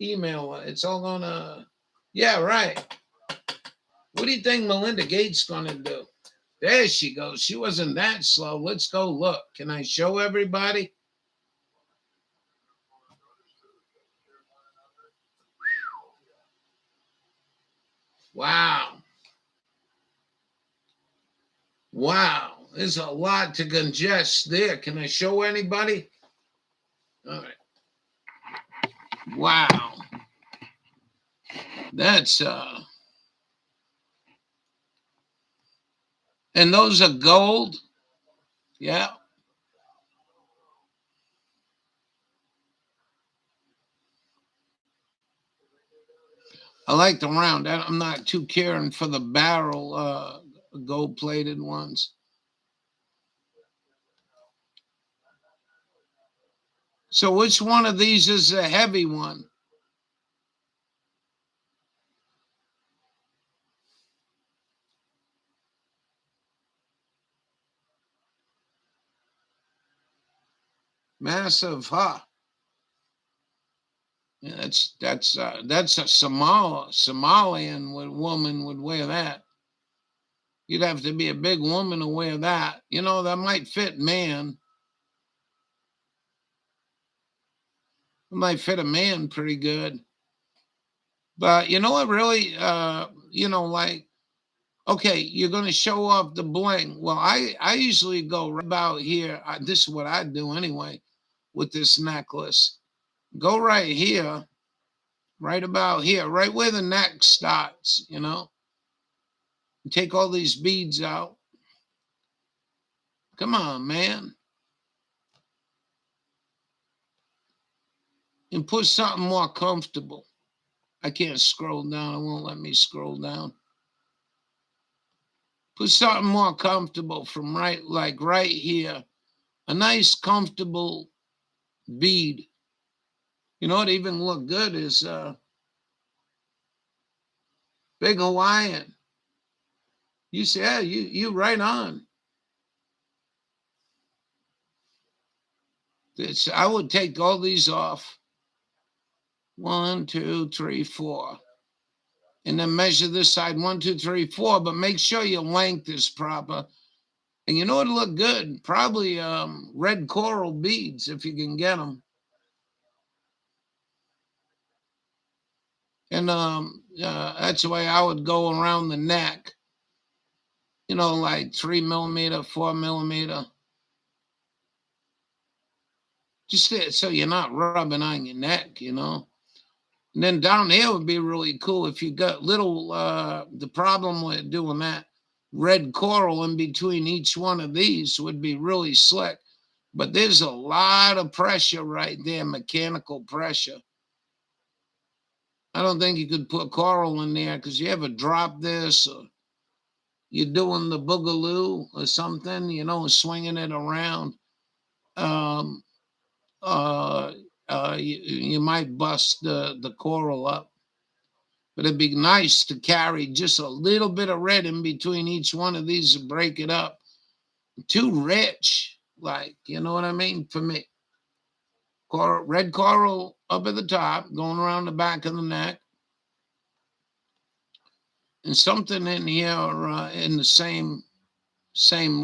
emailer. It's all gonna, yeah, right. What do you think Melinda Gates gonna do? There she goes. She wasn't that slow. Let's go look. Can I show everybody? Wow. Wow. There's a lot to congest there. Can I show anybody? All right. Wow. That's and those are gold. Yeah. I like the round. I'm not too caring for the barrel gold plated ones. So which one of these is a heavy one? Massive, huh? Yeah, that's a Somalian woman would wear that. You'd have to be a big woman to wear that. You know, that might fit man. It might fit a man pretty good. But you know what really like, okay, you're going to show off the bling. Well, I usually go right about here. This is what I do anyway with this necklace. Go right here, right about here, right where the neck starts, Take all these beads out. Come on, man. And put something more comfortable. I can't scroll down. It won't let me scroll down. Put something more comfortable from right here. A nice, comfortable bead. You know what even look good is big Hawaiian. You say, yeah, you right on. I would take all these off. 1, 2, 3, 4. And then measure this side 1, 2, 3, 4. But make sure your length is proper. And you know what'll look good? Probably red coral beads if you can get them. And that's the way I would go around the neck. Like 3 millimeter, 4 millimeter. Just so you're not rubbing on your neck, And then down here would be really cool if you got little, the problem with doing that, red coral in between each one of these would be really slick. But there's a lot of pressure right there, mechanical pressure. I don't think you could put coral in there because you ever drop this or you're doing the boogaloo or something, swinging it around. You might bust the coral up. But it'd be nice to carry just a little bit of red in between each one of these to break it up. Too rich, like, you know what I mean? For me, red coral up at the top, going around the back of the neck, and something in here in the same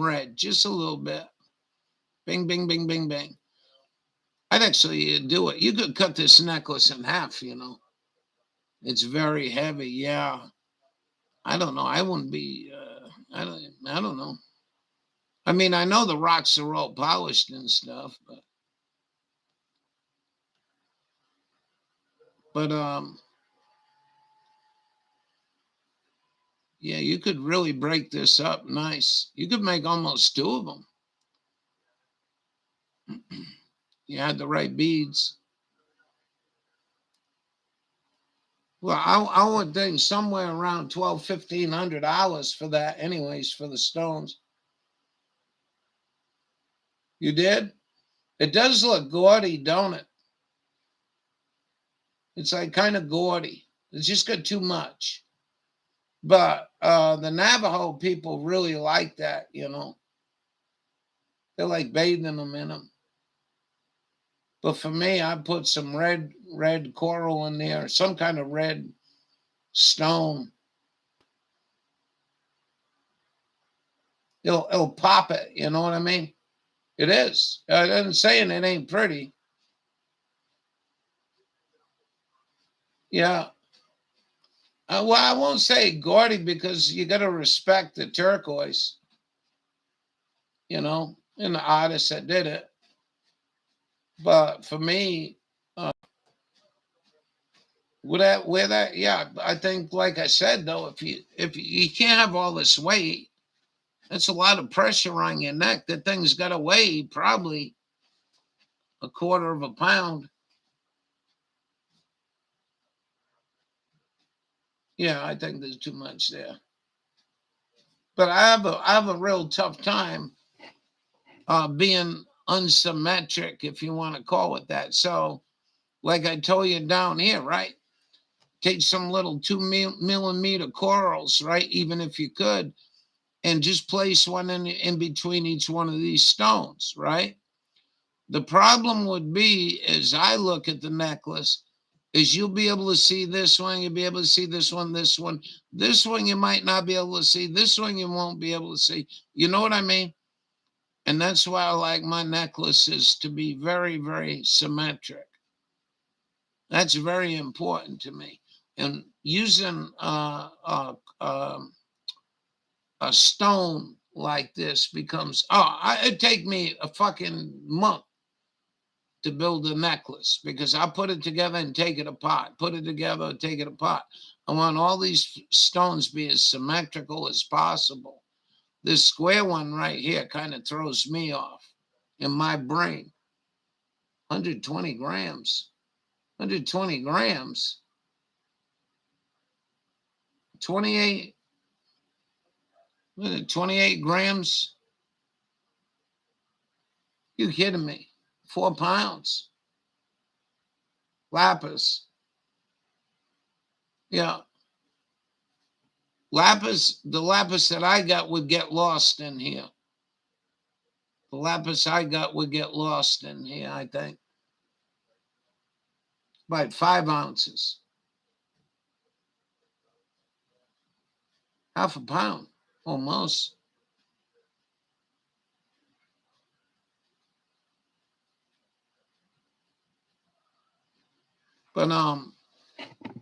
red, just a little bit. Bing, bing, bing, bing, bing. I'd actually do it. You could cut this necklace in half, you know. It's very heavy, yeah. I don't know. I wouldn't be. I don't know. I mean, I know the rocks are all polished and stuff, but yeah, you could really break this up nice. You could make almost two of them. You had the right beads. Well, I would think somewhere around $1,200-$1,500 for that, anyways, for the stones. You did? It does look gaudy, don't it? It's like kind of gaudy. It's just got too much. But the Navajo people really like that, you know. They like bathing them in them. But for me, I put some red coral in there, some kind of red stone. It'll pop it, you know what I mean? It is. I didn't saying it ain't pretty. Yeah. Well, I won't say gaudy because you got to respect the turquoise, you know, and the artist that did it. But for me, yeah, I think, like I said, though, if you can't have all this weight, that's a lot of pressure on your neck. That thing's got to weigh probably a quarter of a pound. Yeah, I think there's too much there. But I have a real tough time being unsymmetric, if you want to call it that. So, like I told you down here, right? Take some little 2 millimeter corals, right? Even if you could, and just place one in between each one of these stones, right? The problem would be, as I look at the necklace, is you'll be able to see this one, you'll be able to see this one, this one you might not be able to see, this one you won't be able to see. You know what I mean? And that's why I like my necklaces to be very, very symmetric. That's very important to me. And using a stone like this becomes, it'd take me a fucking month to build a necklace because I put it together and take it apart, put it together and take it apart. I want all these stones be as symmetrical as possible. This square one right here kind of throws me off in my brain. 120 grams. 120 grams. 28. 28 grams. You kidding me? 4 pounds. Lapis. Yeah. The lapis that I got would get lost in here. The lapis I got would get lost in here, I think. About 5 ounces. Half a pound, almost. But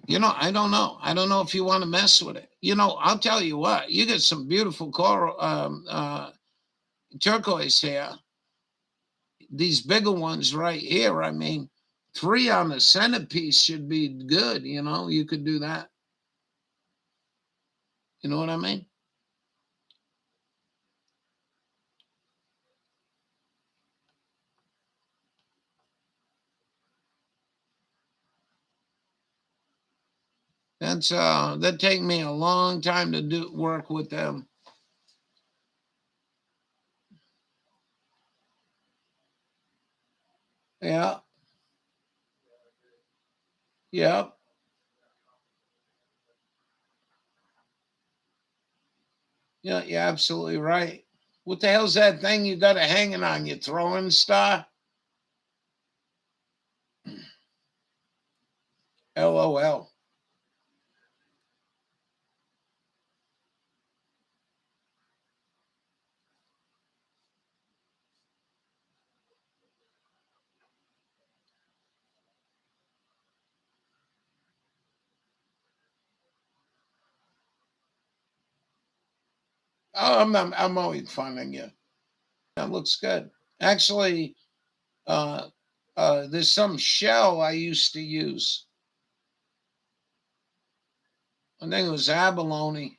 you know, I don't know. I don't know if you want to mess with it. You know, I'll tell you what. You get some beautiful coral, turquoise here. These bigger ones right here. I mean, 3 on the centerpiece should be good. You know, you could do that. You know what I mean? That take me a long time to do work with them. Yeah. Yeah. Yeah, you're absolutely right. What the hell's that thing you got hanging on your throwing star? LOL. Oh, I'm always funning you. That looks good. Actually, uh, there's some shell I used to use. I think it was abalone.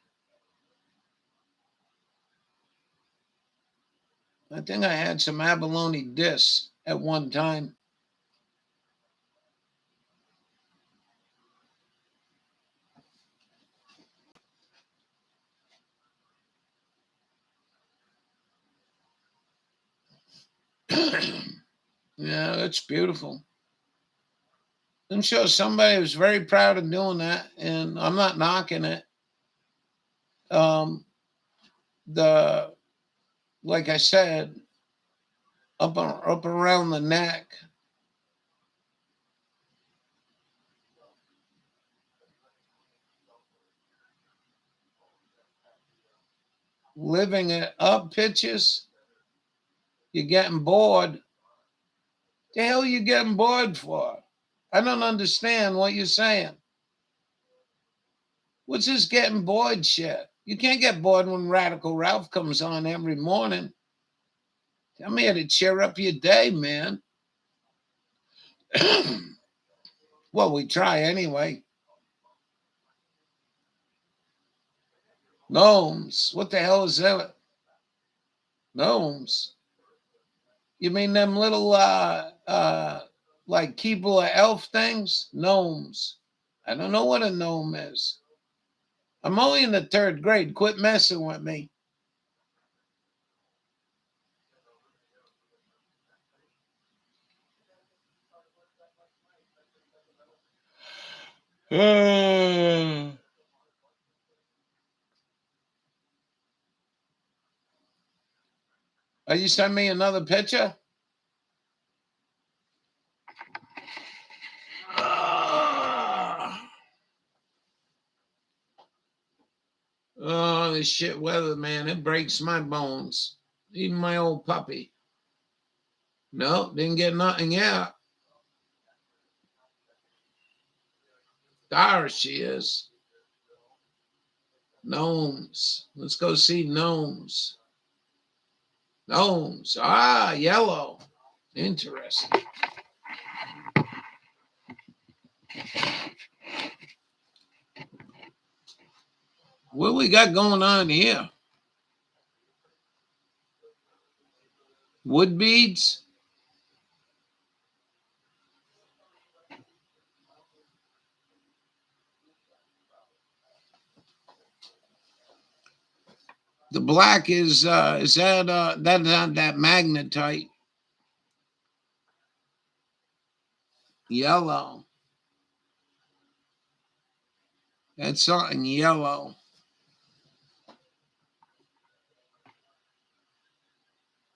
I think I had some abalone discs at one time. Yeah, it's beautiful. I'm sure somebody was very proud of doing that, and I'm not knocking it. Um, the like I said, up around the neck, living it up pitches. You're getting bored. The hell you getting bored for? I don't understand what you're saying. What's this getting bored shit? You can't get bored when Radical Ralph comes on every morning. I'm here to cheer up your day, man. Well, we try anyway. Gnomes. What the hell is that? Gnomes. You mean them little like Keebler elf things? Gnomes. I don't know what a gnome is. I'm only in the third grade. Quit messing with me. Are you sending me another picture? Oh, this shit weather, man. It breaks my bones. Even my old puppy. No, didn't get nothing yet. There she is. Gnomes. Let's go see gnomes. Gnomes. Ah, yellow. Interesting. What we got going on here? Wood beads? The black is that's not that magnetite. Yellow. That's something yellow.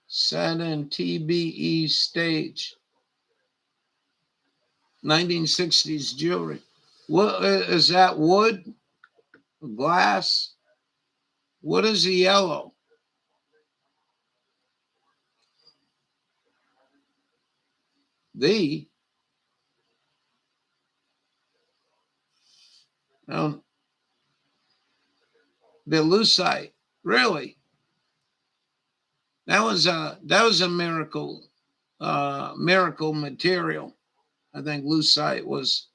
Saturn TBE stage. 1960s jewelry. What is that? Wood? Glass? What is the yellow? The um, the lucite. Really? That was a miracle miracle material. I think lucite was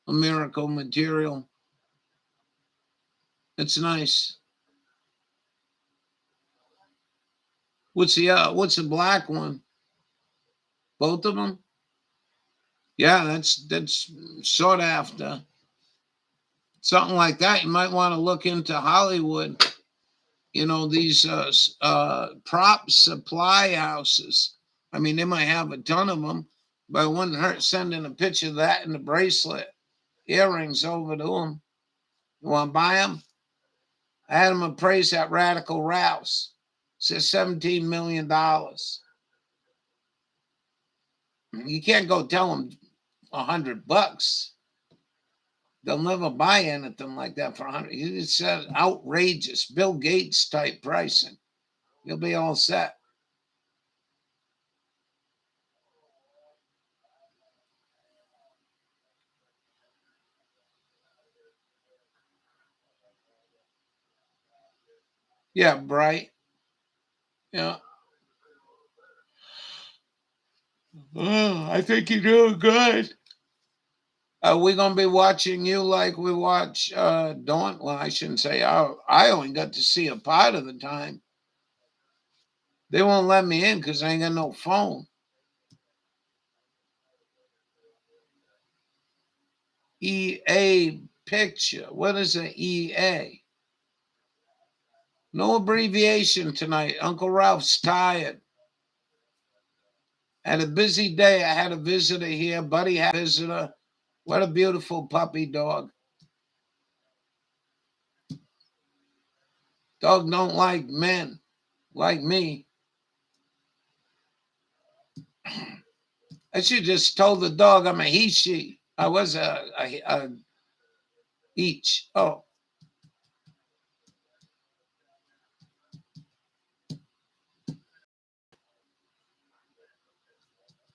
a miracle material. It's nice. What's the black one? Both of them? Yeah, that's sought after. Something like that. You might want to look into Hollywood. These prop supply houses. I mean, they might have a ton of them, but it wouldn't hurt sending a picture of that and the bracelet, earrings over to them. You want to buy them? I had him appraised at Radical Rouse. Says $17 million. You can't go tell them $100. They'll never buy anything like that for 100. He said outrageous, Bill Gates type pricing. You'll be all set. Yeah, Bright. Yeah. Oh, I think you're doing good. Are we gonna be watching you like we watch Dawn? Well, I shouldn't say I only got to see a part of the time. They won't let me in because I ain't got no phone. EA picture. What is an EA? No abbreviation tonight. Uncle Ralph's tired. Had a busy day. I had a visitor here. Buddy had a visitor. What a beautiful puppy dog. Dog don't like men, like me. I should just told the dog I'm a he, she. I was a each. Oh,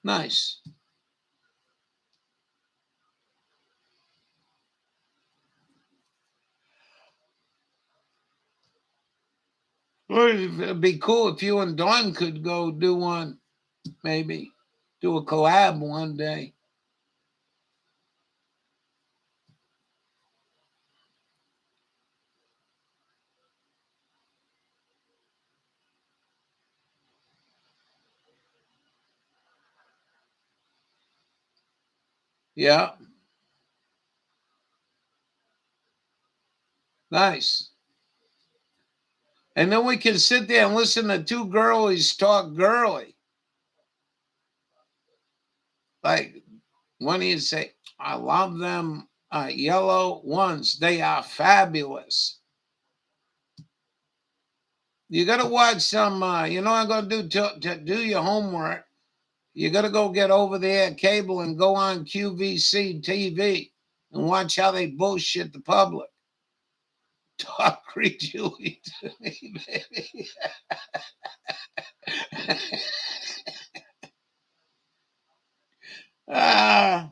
nice. Well, it'd be cool if you and Dawn could go do one, maybe. Do a collab one day. Yeah, nice. And then we can sit there and listen to two girlies talk girly. Like one of you say, I love them yellow ones. They are fabulous. You got to watch some, I'm going to do your homework. You got to go get over there cable and go on QVC TV and watch how they bullshit the public. Talk Julie to me, baby. Ah,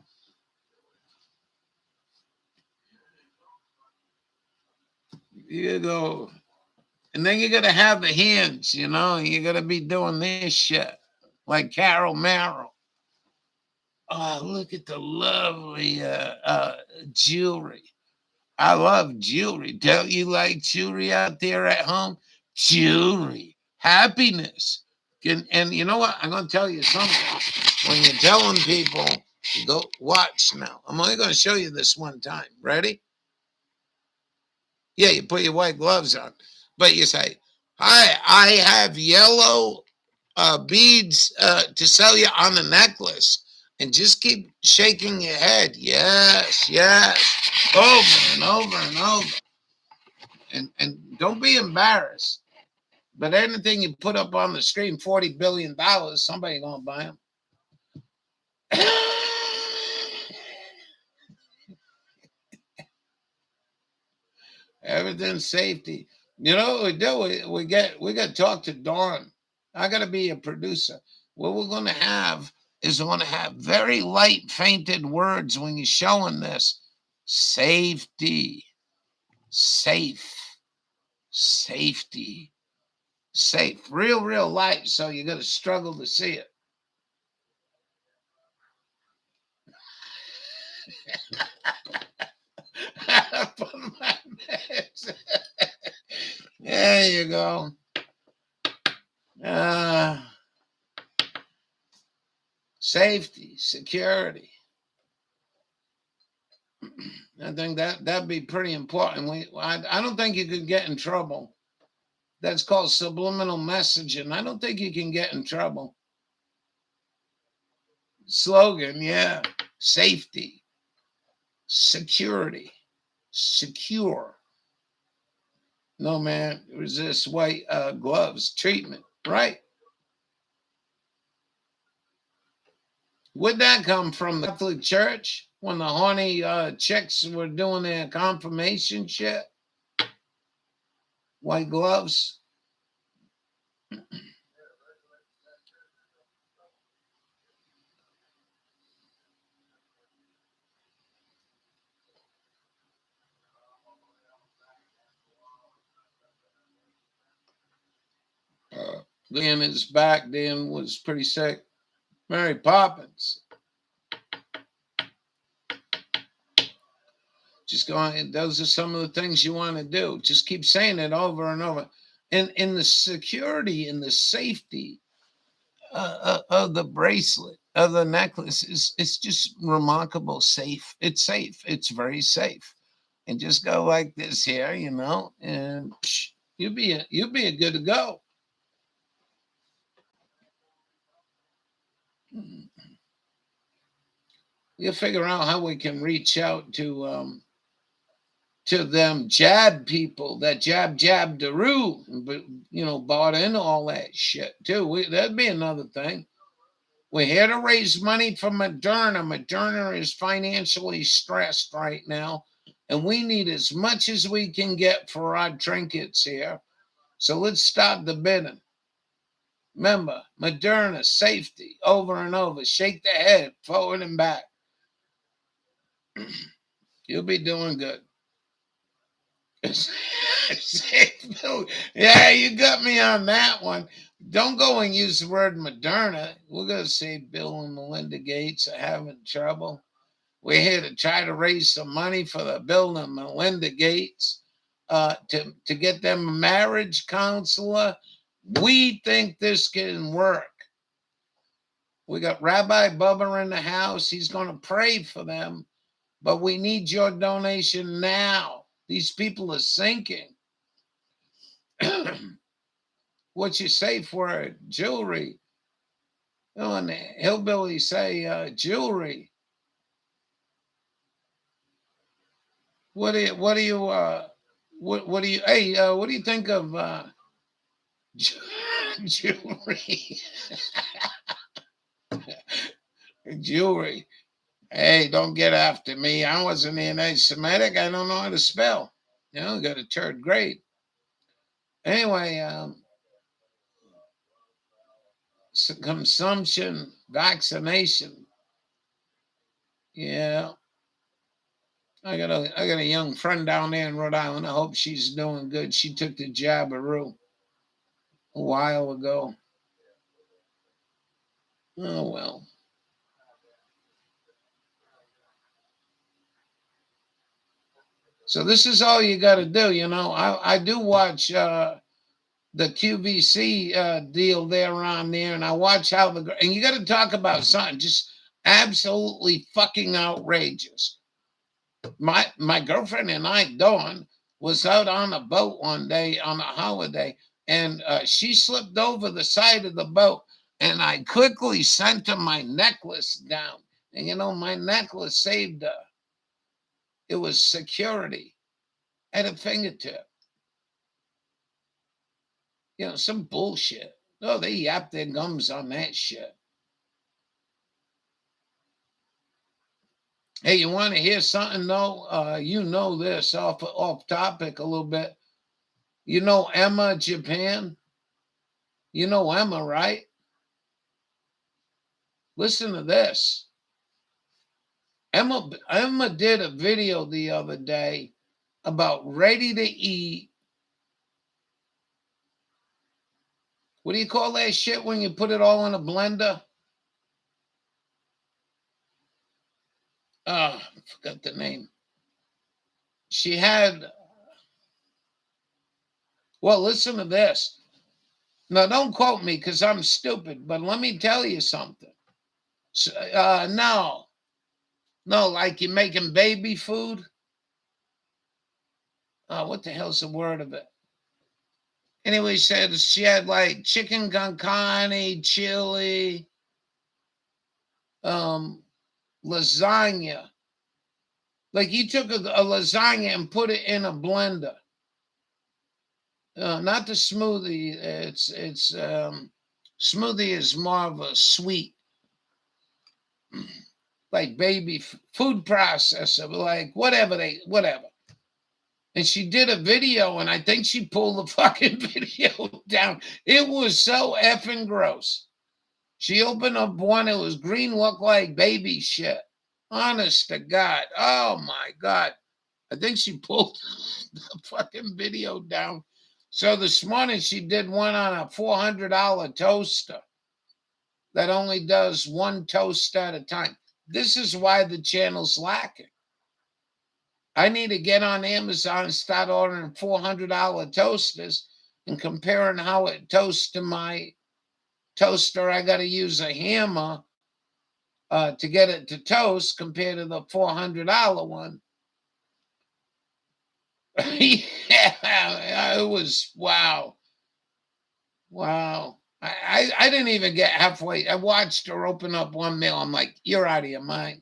you go. And then you got to have the hands, you got to be doing this shit like Carol Merrill. Oh, look at the lovely jewelry. I love jewelry. Don't you like jewelry out there at home? Jewelry, happiness. And you know what? I'm going to tell you something. When you're telling people, you go watch now. I'm only going to show you this one time. Ready? Yeah, you put your white gloves on, but you say, "Hi, I have yellow beads to sell you on the necklace," and just keep shaking your head. Yes, yes, over and over and over. And don't be embarrassed. But anything you put up on the screen, $40 billion, somebody gonna buy them. Everything's safety. You know what we do? We got to talk to Dawn. I got to be a producer. What we're going to have is we're going to have very light, fainted words when you're showing this. Safety, safe, safety, safe. Real light. So you're going to struggle to see it. There you go. Safety, security. I think that'd be pretty important. I don't think you could get in trouble. That's called subliminal messaging. I don't think you can get in trouble. Slogan, yeah. Safety, security, secure. No, man, resist white gloves treatment, right? Where'd that come from? The Catholic Church? When the horny chicks were doing their confirmation shit? White gloves? Dan is back. Dan was pretty sick. Mary Poppins. Just going, those are some of the things you want to do. Just keep saying it over and over. And in the security and the safety of the bracelet, of the necklace, it's just remarkable safe. It's safe. It's very safe. And just go like this here, you know, and you'll be a good to go. We'll figure out how we can reach out to them jab people that jab Daru, but you know, bought into all that shit too. That'd be another thing. We're here to raise money for Moderna. Moderna is financially stressed right now, and we need as much as we can get for our trinkets here. So let's stop the bidding. Remember, Moderna, safety, over and over. Shake the head, forward and back. You'll be doing good. Yeah, you got me on that one. Don't go and use the word Moderna. We're going to say Bill and Melinda Gates are having trouble. We're here to try to raise some money for the Bill and Melinda Gates to get them a marriage counselor. We think this can work. We got Rabbi Bubba in the house. He's going to pray for them, but we need your donation now. These people are sinking. What's your safe word? Jewelry. Oh, and the hillbillies say jewelry. What do you what do you think of jewelry? Jewelry. Hey, don't get after me. I wasn't anti-Semitic. I don't know how to spell. You know, got a third grade. Anyway, consumption, vaccination. Yeah. I got a young friend down there in Rhode Island. I hope she's doing good. She took the jabberoo a while ago. Oh well. So this is all you got to do. You know, I do watch the QVC deal there around there, and I watch how and you got to talk about something just absolutely fucking outrageous. My girlfriend and I, Dawn, was out on a boat one day on a holiday, and she slipped over the side of the boat, and I quickly sent her my necklace down. And you know, my necklace saved her. It was security at a fingertip. You know, some bullshit. Oh, they yapped their gums on that shit. Hey, you want to hear something though? You know this off topic a little bit. You know Emma, Japan? You know Emma, right? Listen to this. Emma did a video the other day about ready to eat. What do you call that shit when you put it all in a blender? I forgot the name. She had, well, listen to this. Now, don't quote me because I'm stupid, but let me tell you something. No, like you're making baby food. What the hell's the word of it? Anyway, said she had like chicken con carne, chili, lasagna. Like you took a lasagna and put it in a blender. Not the smoothie. It's smoothie is more of a sweet, like baby food processor, like whatever. And she did a video, and I think she pulled the fucking video down. It was so effing gross. She opened up one, it was green, looked like baby shit. Honest to God. Oh my God. I think she pulled the fucking video down. So this morning she did one on a $400 toaster that only does one toast at a time. This is why the channel's lacking. I need to get on Amazon and start ordering $400 toasters and comparing how it toasts to my toaster. I got to use a hammer to get it to toast compared to the $400 one. Yeah, it was wow. Wow. I didn't even get halfway. I watched her open up one meal. I'm like, you're out of your mind.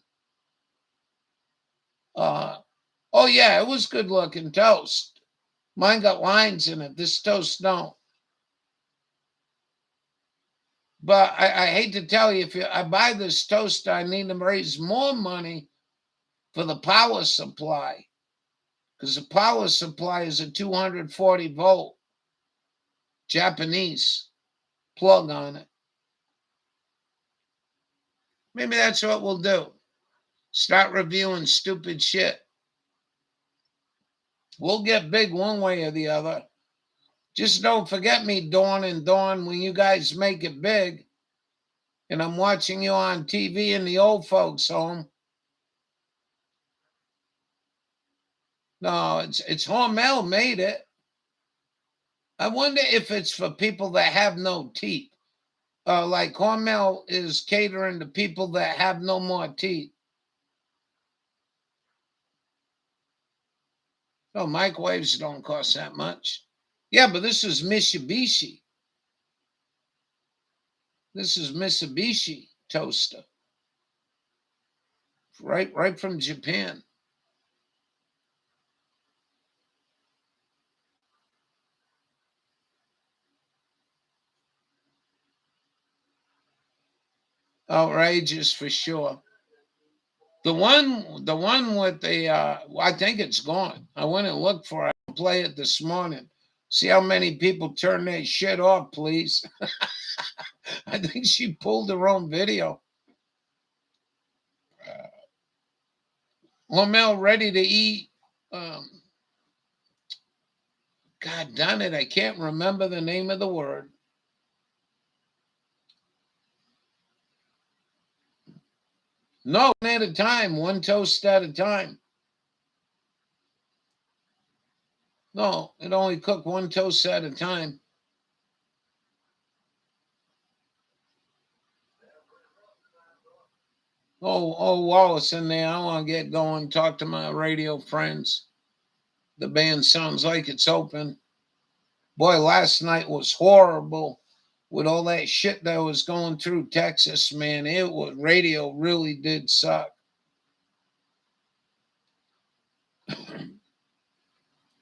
Oh yeah, it was good looking toast. Mine got lines in it. This toast don't. But I hate to tell you, I buy this toaster, I need to raise more money for the power supply. Because the power supply is a 240-volt Japanese plug on it. Maybe that's what we'll do. Start reviewing stupid shit. We'll get big one way or the other. Just don't forget me, Dawn and Dawn, when you guys make it big. And I'm watching you on TV in the old folks' home. No, it's Hormel made it. I wonder if it's for people that have no teeth. Like Hormel is catering to people that have no more teeth. No, microwaves don't cost that much. Yeah, but this is Mitsubishi. This is Mitsubishi toaster. Right from Japan. Outrageous for sure. The one with the I think it's gone. I went and looked for it. I'll play it this morning. See how many people turn their shit off, please. I think she pulled her own video. Hormel ready to eat. God damn it, I can't remember the name of the word. No, one at a time, one toast at a time. No, it only cooked one toast at a time. Oh, Wallace in there. I want to get going, talk to my radio friends. The band sounds like it's open. Boy, last night was horrible with all that shit that was going through Texas, man. It was radio really did suck.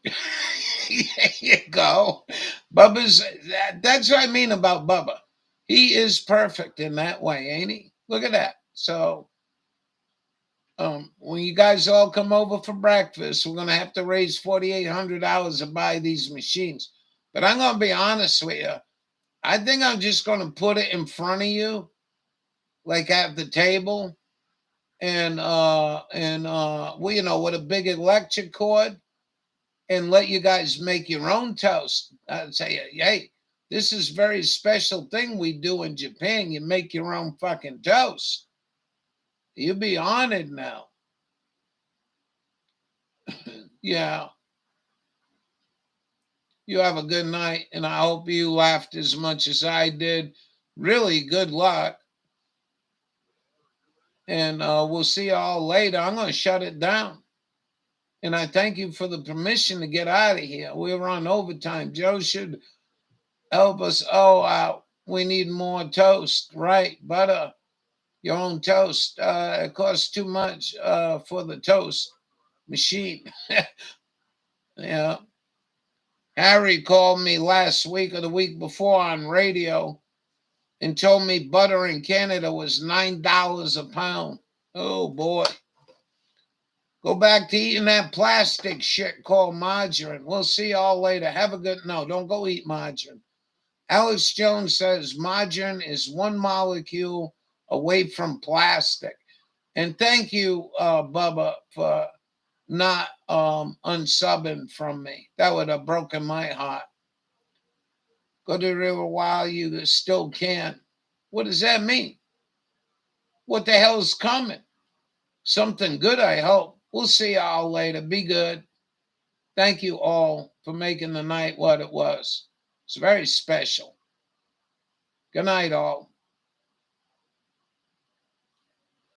There you go. Bubba's that's what I mean about Bubba. He is perfect in that way, ain't he? Look at that. So when you guys all come over for breakfast, we're gonna have to raise $4,800 to buy these machines. But I'm gonna be honest with you. I think I'm just gonna put it in front of you, like at the table, and well, with a big electric cord, and let you guys make your own toast. I'd say, hey, this is a very special thing we do in Japan. You make your own fucking toast. You'll be honored now. Yeah. You have a good night, and I hope you laughed as much as I did. Really good luck. And we'll see you all later. I'm going to shut it down. And I thank you for the permission to get out of here. We're on overtime. Joe should help us all out. We need more toast, right? Butter, your own toast. It costs too much for the toast machine. Yeah. Harry called me last week or the week before on radio and told me butter in Canada was $9 a pound. Oh boy. Go back to eating that plastic shit called margarine. We'll see y'all later. Have a good no, don't go eat margarine. Alex Jones says margarine is one molecule away from plastic. And thank you, Bubba, for not unsubbing from me. That would have broken my heart. Go to the river while you still can. What does that mean? What the hell's coming? Something good, I hope. We'll see y'all later. Be good. Thank you all for making the night what it was. It's very special. Good night, all.